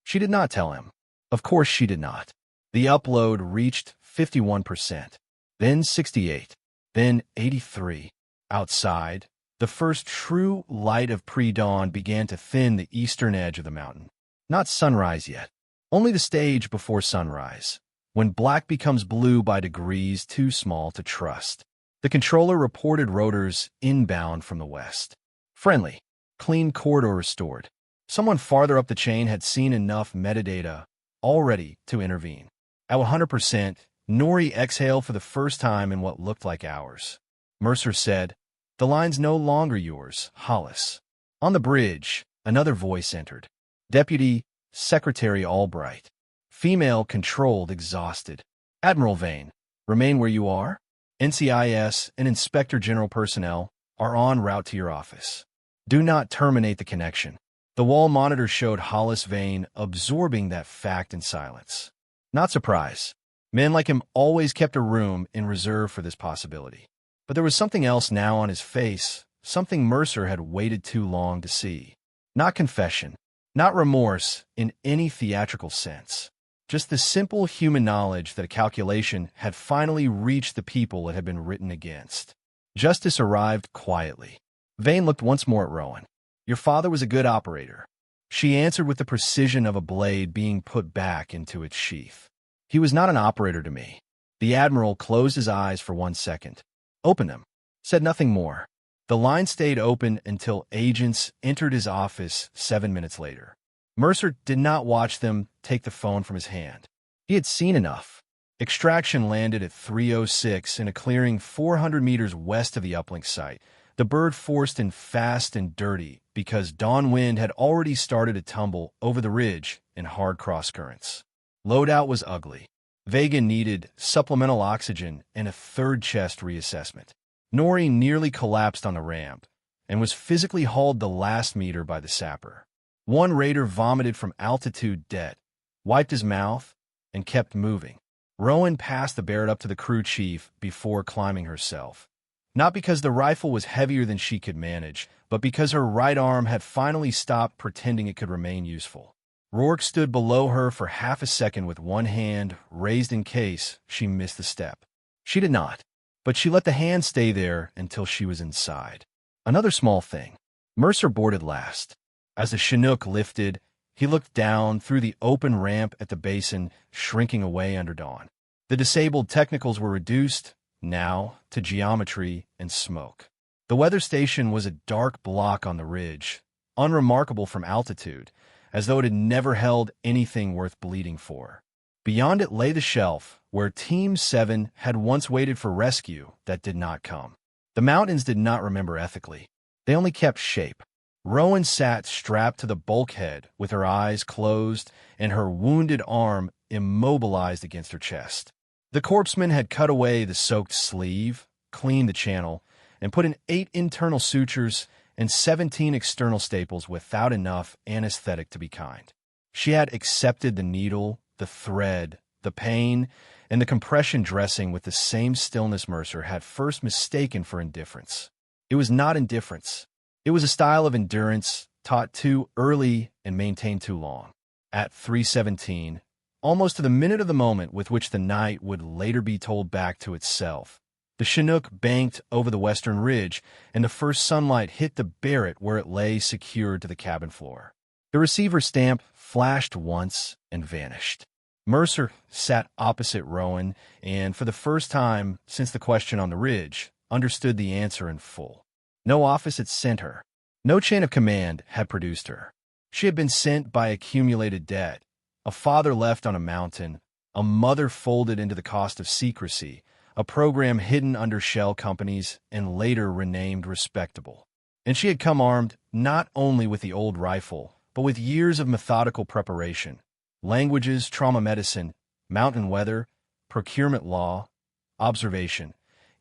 A: She did not tell him. Of course she did not. The upload reached 51%, then 68, then 83. Outside, the first true light of pre-dawn began to thin the eastern edge of the mountain. Not sunrise yet, only the stage before sunrise, when black becomes blue by degrees too small to trust. The controller reported rotors inbound from the west. Friendly, clean corridor restored. Someone farther up the chain had seen enough metadata already to intervene. At 100%, Norrie exhaled for the first time in what looked like hours. Mercer said, "The line's no longer yours, Hollis." On the bridge, another voice entered. Deputy Secretary Albright. Female controlled, exhausted. "Admiral Vane, remain where you are. NCIS and Inspector General personnel are en route to your office. Do not terminate the connection." The wall monitor showed Hollis Vane absorbing that fact in silence. Not surprise. Men like him always kept a room in reserve for this possibility. But there was something else now on his face, something Mercer had waited too long to see. Not confession, not remorse in any theatrical sense. Just the simple human knowledge that a calculation had finally reached the people it had been written against. Justice arrived quietly. Vane looked once more at Rowan. "Your father was a good operator. She answered with the precision of a blade being put back into its sheath. He was not an operator to me. The Admiral closed his eyes for 1 second. Opened them. Said nothing more. The line stayed open until agents entered his office 7 minutes later. Mercer did not watch them take the phone from his hand. He had seen enough. Extraction landed at 3:06 in a clearing 400 meters west of the uplink site. The bird forced in fast and dirty because dawn wind had already started to tumble over the ridge in hard cross-currents. Loadout was ugly. Vega needed supplemental oxygen and a third chest reassessment. Nori nearly collapsed on the ramp and was physically hauled the last meter by the sapper. One raider vomited from altitude dead, wiped his mouth, and kept moving. Rowan passed the Barrett up to the crew chief before climbing herself. Not because the rifle was heavier than she could manage, but because her right arm had finally stopped pretending it could remain useful. Rourke stood below her for half a second with one hand raised in case she missed the step. She did not, but she let the hand stay there until she was inside. Another small thing. Mercer boarded last. As the Chinook lifted, he looked down through the open ramp at the basin, shrinking away under dawn. The disabled technicals were reduced, now, to geometry and smoke. The weather station was a dark block on the ridge, unremarkable from altitude, as though it had never held anything worth bleeding for. Beyond it lay the shelf, where Team 7 had once waited for rescue that did not come. The mountains did not remember ethically. They only kept shape. Rowan sat strapped to the bulkhead with her eyes closed and her wounded arm immobilized against her chest. The corpsman had cut away the soaked sleeve, cleaned the channel, and put in 8 internal sutures and 17 external staples without enough anesthetic to be kind. She had accepted the needle, the thread, the pain, and the compression dressing with the same stillness Mercer had first mistaken for indifference. It was not indifference. It was a style of endurance taught too early and maintained too long. At 3:17, almost to the minute of the moment with which the night would later be told back to itself, the Chinook banked over the western ridge, and the first sunlight hit the Barrett where it lay secured to the cabin floor. The receiver stamp flashed once and vanished. Mercer sat opposite Rowan and, for the first time since the question on the ridge, understood the answer in full. No office had sent her. No chain of command had produced her. She had been sent by accumulated debt, a father left on a mountain, a mother folded into the cost of secrecy, a program hidden under shell companies and later renamed respectable. And she had come armed not only with the old rifle, but with years of methodical preparation, languages, trauma medicine, mountain weather, procurement law, observation,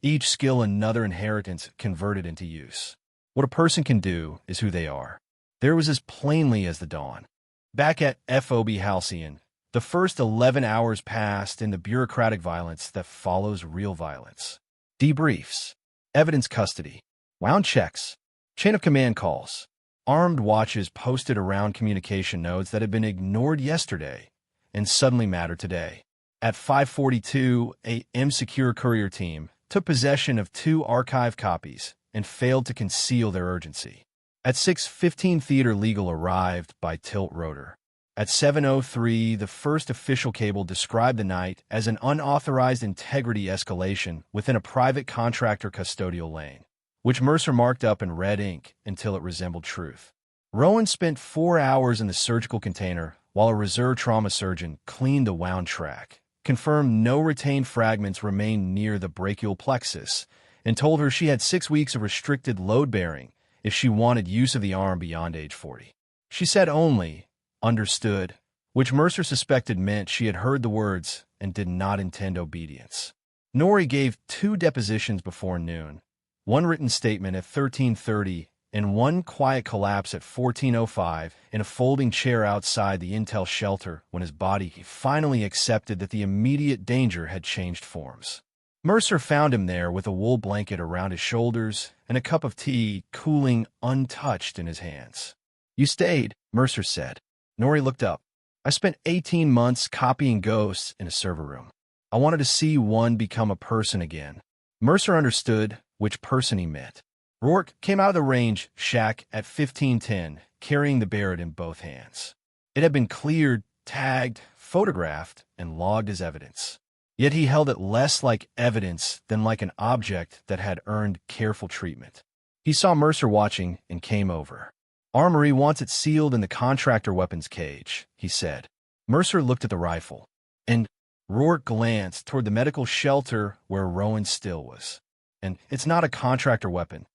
A: each skill another inheritance converted into use. What a person can do is who they are. There was as plainly as the dawn. Back at FOB Halcyon, the first 11 hours passed in the bureaucratic violence that follows real violence. Debriefs, evidence custody, wound checks, chain of command calls, armed watches posted around communication nodes that had been ignored yesterday and suddenly mattered today. At 5:42, a M-Secure courier team took possession of 2 archive copies and failed to conceal their urgency. At 6:15, Theater Legal arrived by tilt rotor. At 7:03, the first official cable described the night as an unauthorized integrity escalation within a private contractor custodial lane, which Mercer marked up in red ink until it resembled truth. Rowan spent 4 hours in the surgical container while a reserve trauma surgeon cleaned the wound track, confirmed no retained fragments remained near the brachial plexus, and told her she had 6 weeks of restricted load-bearing if she wanted use of the arm beyond age 40. She said only, understood, which Mercer suspected meant she had heard the words and did not intend obedience. Nori gave 2 depositions before noon, one written statement at 13:30 and one quiet collapse at 14:05 in a folding chair outside the intel shelter when his body finally accepted that the immediate danger had changed forms. Mercer found him there with a wool blanket around his shoulders and a cup of tea cooling untouched in his hands. "You stayed," Mercer said. Nori looked up. "I spent 18 months copying ghosts in a server room. I wanted to see one become a person again." Mercer understood which person he meant. Rourke came out of the range shack at 15:10, carrying the Barrett in both hands. It had been cleared, tagged, photographed, and logged as evidence. Yet he held it less like evidence than like an object that had earned careful treatment. He saw Mercer watching and came over. "Armory wants it sealed in the contractor weapons cage," he said. Mercer looked at the rifle, and Rourke glanced toward the medical shelter where Rowan still was. "And it's not a contractor weapon."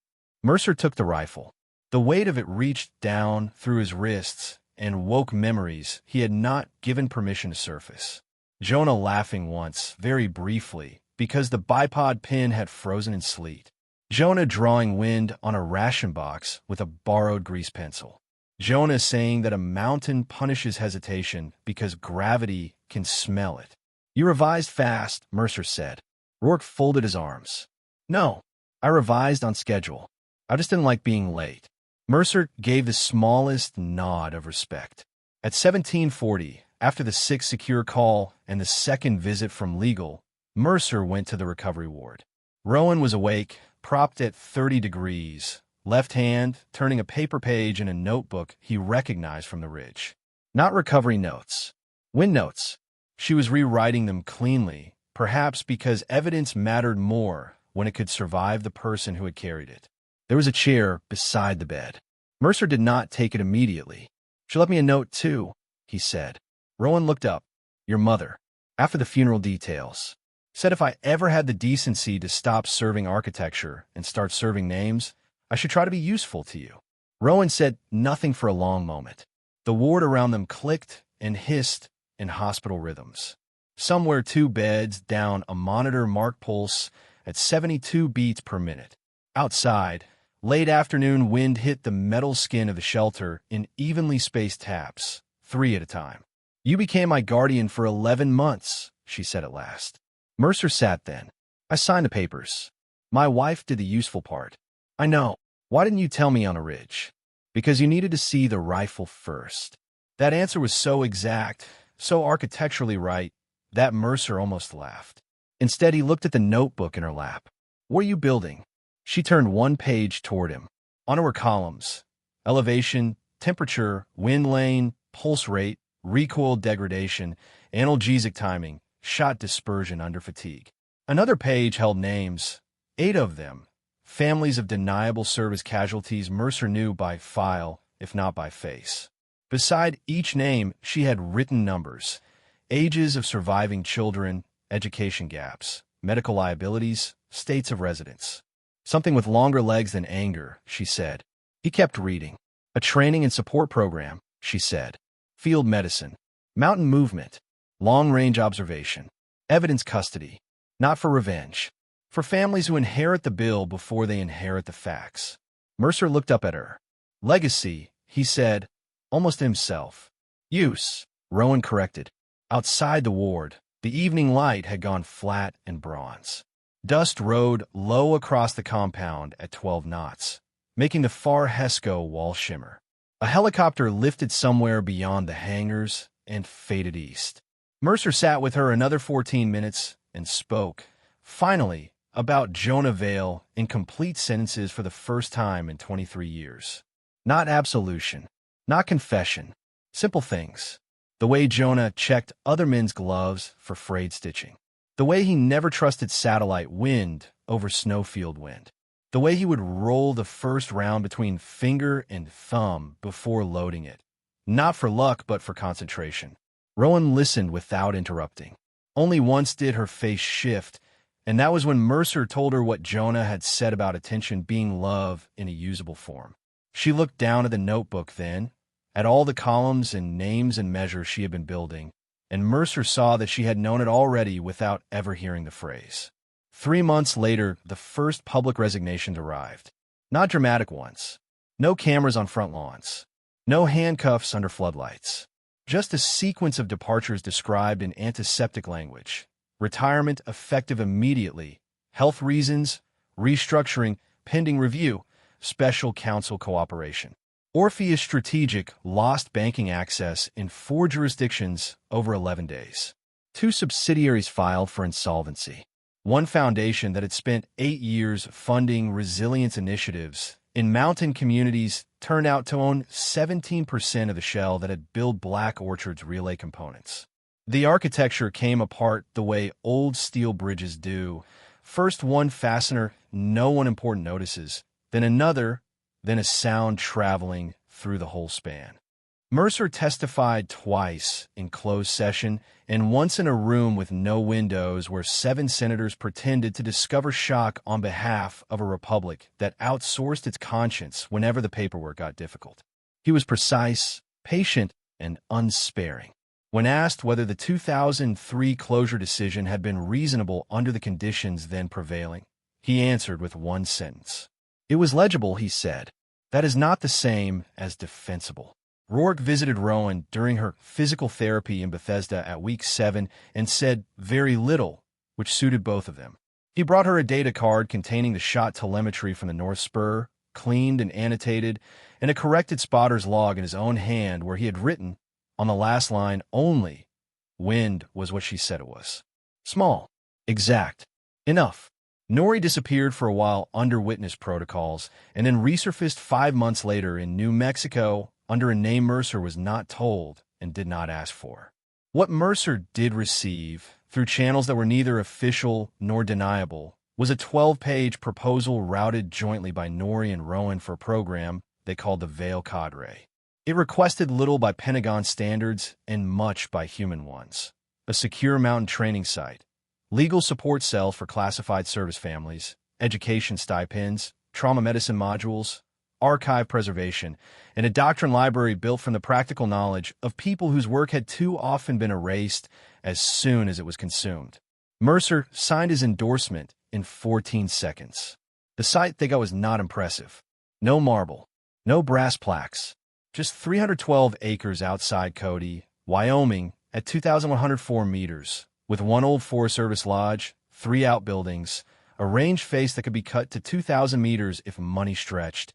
A: Mercer took the rifle. The weight of it reached down through his wrists and woke memories he had not given permission to surface. Jonah laughing once, very briefly, because the bipod pin had frozen in sleet. Jonah drawing wind on a ration box with a borrowed grease pencil. Jonah saying that a mountain punishes hesitation because gravity can smell it. "You revised fast," Mercer said. Rourke folded his arms. "No, I revised on schedule. I just didn't like being late." Mercer gave the smallest nod of respect. At 17:40, after the sixth secure call and the second visit from legal, Mercer went to the recovery ward. Rowan was awake, propped at 30 degrees, left hand turning a paper page in a notebook he recognized from the ridge. Not recovery notes. Wind notes. She was rewriting them cleanly, perhaps because evidence mattered more when it could survive the person who had carried it. There was a chair beside the bed. Mercer did not take it immediately. "She left me a note, too," he said. Rowan looked up. "Your mother, after the funeral details, said if I ever had the decency to stop serving architecture and start serving names, I should try to be useful to you." Rowan said nothing for a long moment. The ward around them clicked and hissed in hospital rhythms. Somewhere 2 beds down, a monitor marked pulse at 72 beats per minute. Outside, late afternoon wind hit the metal skin of the shelter in evenly spaced taps, 3 at a time. "You became my guardian for 11 months, she said at last. Mercer sat then. "I signed the papers. My wife did the useful part." "I know. Why didn't you tell me on a ridge?" "Because you needed to see the rifle first." That answer was so exact, so architecturally right, that Mercer almost laughed. Instead, he looked at the notebook in her lap. "What are you building?" She turned one page toward him. On were columns: elevation, temperature, wind lane, pulse rate, recoil degradation, analgesic timing, shot dispersion under fatigue. Another page held names, 8 of them, families of deniable service casualties Mercer knew by file, if not by face. Beside each name, she had written numbers, ages of surviving children, education gaps, medical liabilities, states of residence. "Something with longer legs than anger," she said. He kept reading. "A training and support program," she said. "Field medicine. Mountain movement. Long-range observation. Evidence custody. Not for revenge. For families who inherit the bill before they inherit the facts." Mercer looked up at her. "Legacy," he said, almost to himself. "Use," Rowan corrected. Outside the ward, the evening light had gone flat and bronze. Dust rode low across the compound at 12 knots, making the far Hesco wall shimmer. A helicopter lifted somewhere beyond the hangars and faded east. Mercer sat with her another 14 minutes and spoke, finally, about Jonah Vale in complete sentences for the first time in 23 years. Not absolution, not confession, simple things. The way Jonah checked other men's gloves for frayed stitching. The way he never trusted satellite wind over snowfield wind. The way he would roll the first round between finger and thumb before loading it. Not for luck, but for concentration. Rowan listened without interrupting. Only once did her face shift, and that was when Mercer told her what Jonah had said about attention being love in a usable form. She looked down at the notebook then, at all the columns and names and measures she had been building, and Mercer saw that she had known it already without ever hearing the phrase. 3 months later, the first public resignations arrived. Not dramatic ones. No cameras on front lawns. No handcuffs under floodlights. Just a sequence of departures described in antiseptic language. Retirement effective immediately. Health reasons, restructuring, pending review, special counsel cooperation. Orpheus Strategic lost banking access in 4 jurisdictions over 11 days. 2 subsidiaries filed for insolvency. One foundation that had spent 8 years funding resilience initiatives in mountain communities turned out to own 17% of the shell that had built Black Orchard's relay components. The architecture came apart the way old steel bridges do. First one fastener no one important notices, then another, then a sound traveling through the whole span. Mercer testified twice in closed session and once in a room with no windows where 7 senators pretended to discover shock on behalf of a republic that outsourced its conscience whenever the paperwork got difficult. He was precise, patient, and unsparing. When asked whether the 2003 closure decision had been reasonable under the conditions then prevailing, he answered with one sentence. "It was legible," he said. "That is not the same as defensible." Rourke visited Rowan during her physical therapy in Bethesda at week 7 and said very little, which suited both of them. He brought her a data card containing the shot telemetry from the North Spur, cleaned and annotated, and a corrected spotter's log in his own hand where he had written, on the last line only, "Wind was what she said it was. Small. Exact. Enough." Norrie disappeared for a while under witness protocols and then resurfaced 5 months later in New Mexico under a name Mercer was not told and did not ask for. What Mercer did receive, through channels that were neither official nor deniable, was a 12-page proposal routed jointly by Norrie and Rowan for a program they called the Veil Cadre. It requested little by Pentagon standards and much by human ones. A secure mountain training site, legal support cells for classified service families, education stipends, trauma medicine modules, archive preservation, and a doctrine library built from the practical knowledge of people whose work had too often been erased as soon as it was consumed. Mercer signed his endorsement in 14 seconds. The site they got was not impressive. No marble, no brass plaques, just 312 acres outside Cody, Wyoming, at 2,104 meters, with one old Forest Service lodge, 3 outbuildings, a range face that could be cut to 2,000 meters if money stretched,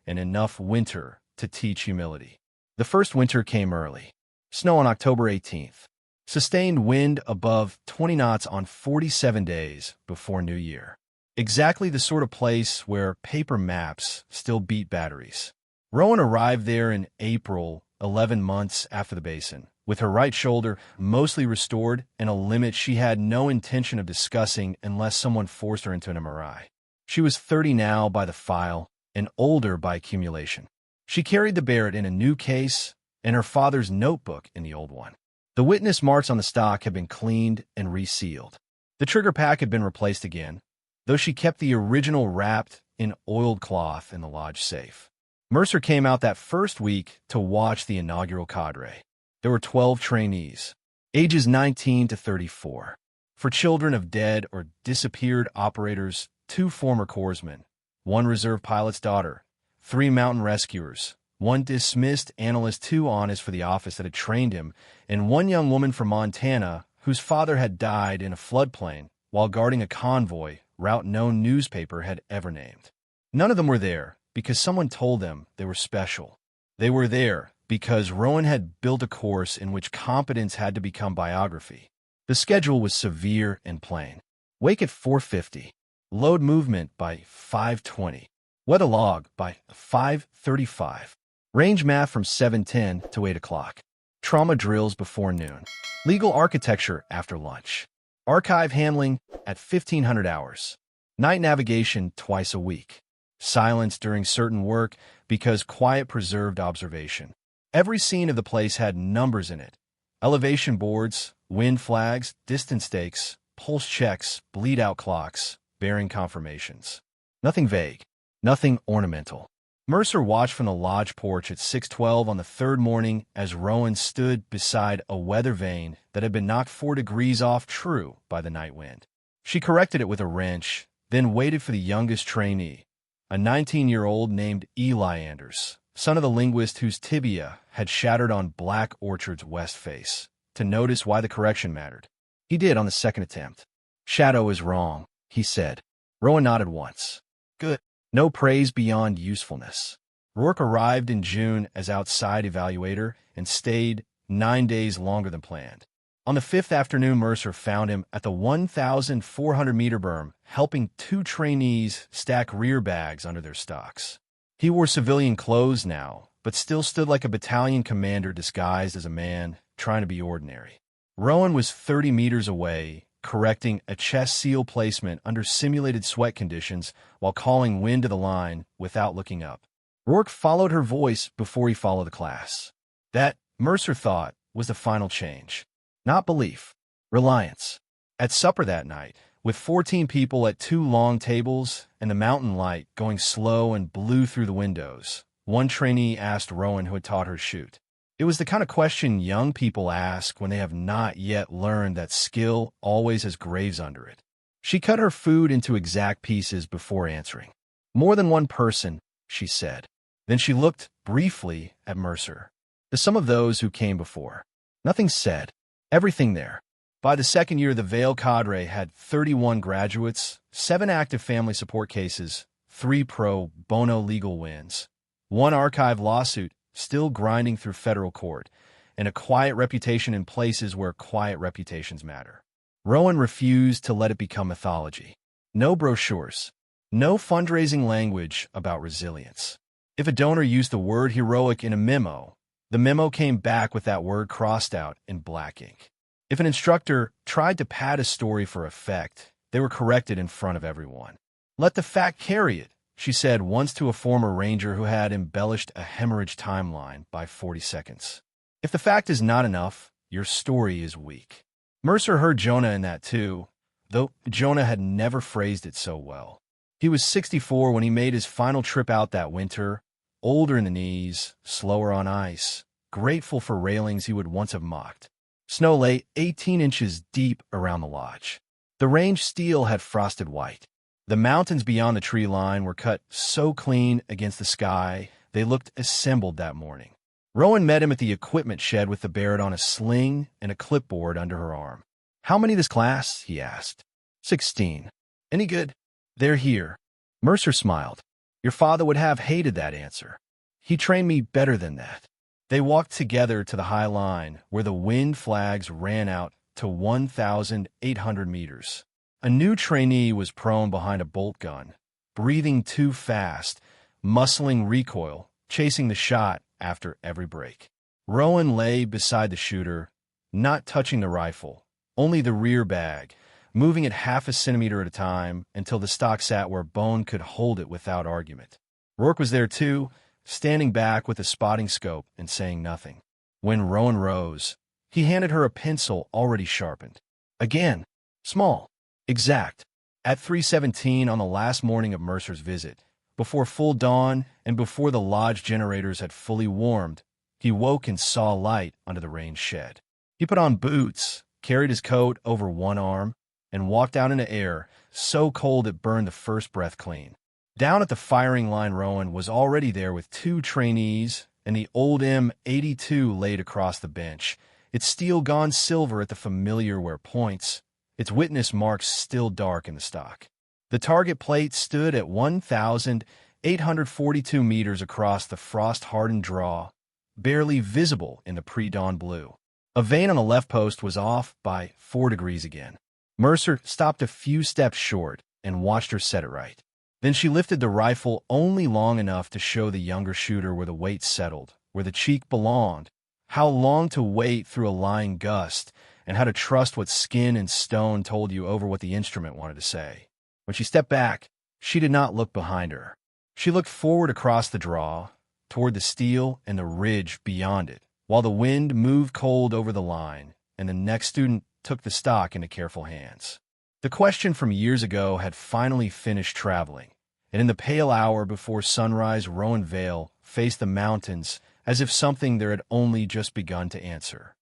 A: and enough winter to teach humility. The first winter came early. Snow on October 18th. Sustained wind above 20 knots on 47 days before New Year. Exactly the sort of place where paper maps still beat batteries. Rowan arrived there in April, 11 months after the basin, with her right shoulder mostly restored and a limit she had no intention of discussing unless someone forced her into an MRI. She was 30 now by the file, and older by accumulation. She carried the Barrett in a new case and her father's notebook in the old one. The witness marks on the stock had been cleaned and resealed. The trigger pack had been replaced again, though she kept the original wrapped in oiled cloth in the lodge safe. Mercer came out that first week to watch the inaugural cadre. There were 12 trainees, ages 19 to 34. For children of dead or disappeared operators, 2 former corpsmen, 1 reserve pilot's daughter, 3 mountain rescuers, 1 dismissed analyst 2 honest for the office that had trained him, and 1 young woman from Montana whose father had died in a floodplain while guarding a convoy route no newspaper had ever named. None of them were there because someone told them they were special. They were there because Rowan had built a course in which competence had to become biography. The schedule was severe and plain. Wake at 4:50. Load movement by 5:20. Weather log by 5:35. Range math from 7:10 to 8 o'clock. Trauma drills before noon. Legal architecture after lunch. Archive handling at 1500 hours. Night navigation twice a week. Silence during certain work because quiet preserved observation. Every scene of the place had numbers in it. Elevation boards, wind flags, distance stakes, pulse checks, bleed-out clocks, bearing confirmations. Nothing vague, nothing ornamental. Mercer watched from the lodge porch at 6:12 on the 3rd morning as Rowan stood beside a weather vane that had been knocked 4 degrees off true by the night wind. She corrected it with a wrench, then waited for the youngest trainee, a 19-year-old named Eli Anders, son of the linguist whose tibia had shattered on Black Orchard's west face, to notice why the correction mattered. He did on the 2nd attempt. "Shadow is wrong," he said. Rowan nodded once. "Good. No praise beyond usefulness." Rourke arrived in June as outside evaluator and stayed 9 days longer than planned. On the fifth afternoon, Mercer found him at the 1,400-meter berm, helping two trainees stack rear bags under their stocks. He wore civilian clothes now, but still stood like a battalion commander disguised as a man trying to be ordinary. Rowan was 30 meters away, correcting a chest seal placement under simulated sweat conditions while calling wind to the line without looking up. Rourke followed her voice before he followed the class. That, Mercer thought, was the final change. Not belief, reliance. At supper that night, with 14 people at two long tables and the mountain light going slow and blue through the windows, one trainee asked Rowan who had taught her to shoot. It was the kind of question young people ask when they have not yet learned that skill always has graves under it. She cut her food into exact pieces before answering. More than one person, she said. Then she looked briefly at Mercer. The sum of those who came before. Nothing said. Everything there. By the second year, the Vale cadre had 31 graduates, 7 active family support cases, 3 pro bono legal wins, 1 archive lawsuit still grinding through federal court, and a quiet reputation in places where quiet reputations matter. Rowan refused to let it become mythology. No brochures. No fundraising language about resilience. If a donor used the word heroic in a memo, the memo came back with that word crossed out in black ink. If an instructor tried to pad a story for effect, they were corrected in front of everyone. Let the fact carry it, she said once to a former ranger who had embellished a hemorrhage timeline by 40 seconds. If the fact is not enough, your story is weak. Mercer heard Jonah in that too, though Jonah had never phrased it so well. He was 64 when he made his final trip out that winter, older in the knees, slower on ice, grateful for railings he would once have mocked. Snow lay 18 inches deep around the lodge. The range steel had frosted white. The mountains beyond the tree line were cut so clean against the sky they looked assembled that morning. Rowan met him at the equipment shed with the Barrett on a sling and a clipboard under her arm. How many this class? He asked. 16. Any good? They're here. Mercer smiled. Your father would have hated that answer. He trained me better than that. They walked together to the high line where the wind flags ran out to 1,800 meters. A new trainee was prone behind a bolt gun, breathing too fast, muscling recoil, chasing the shot after every break. Rowan lay beside the shooter, not touching the rifle, only the rear bag, moving it half a centimeter at a time until the stock sat where bone could hold it without argument. Rourke was there too, standing back with a spotting scope and saying nothing. When Rowan rose, he handed her a pencil already sharpened. Again, small. Exact. At 3:17 on the last morning of Mercer's visit, before full dawn and before the lodge generators had fully warmed, he woke and saw light under the range shed. He put on boots, carried his coat over one arm, and walked out into air so cold it burned the first breath clean. Down at the firing line, Rowan was already there with 2 trainees and the old M82 laid across the bench, its steel gone silver at the familiar wear points, its witness marks still dark in the stock. The target plate stood at 1,842 meters across the frost-hardened draw, barely visible in the pre-dawn blue. A vane on the left post was off by 4 degrees again. Mercer stopped a few steps short and watched her set it right. Then she lifted the rifle only long enough to show the younger shooter where the weight settled, where the cheek belonged, how long to wait through a lying gust, and how to trust what skin and stone told you over what the instrument wanted to say. When she stepped back, she did not look behind her. She looked forward across the draw, toward the steel and the ridge beyond it, while the wind moved cold over the line, and the next student took the stock into careful hands. The question from years ago had finally finished traveling, and in the pale hour before sunrise, Rowan Vale faced the mountains as if something there had only just begun to answer.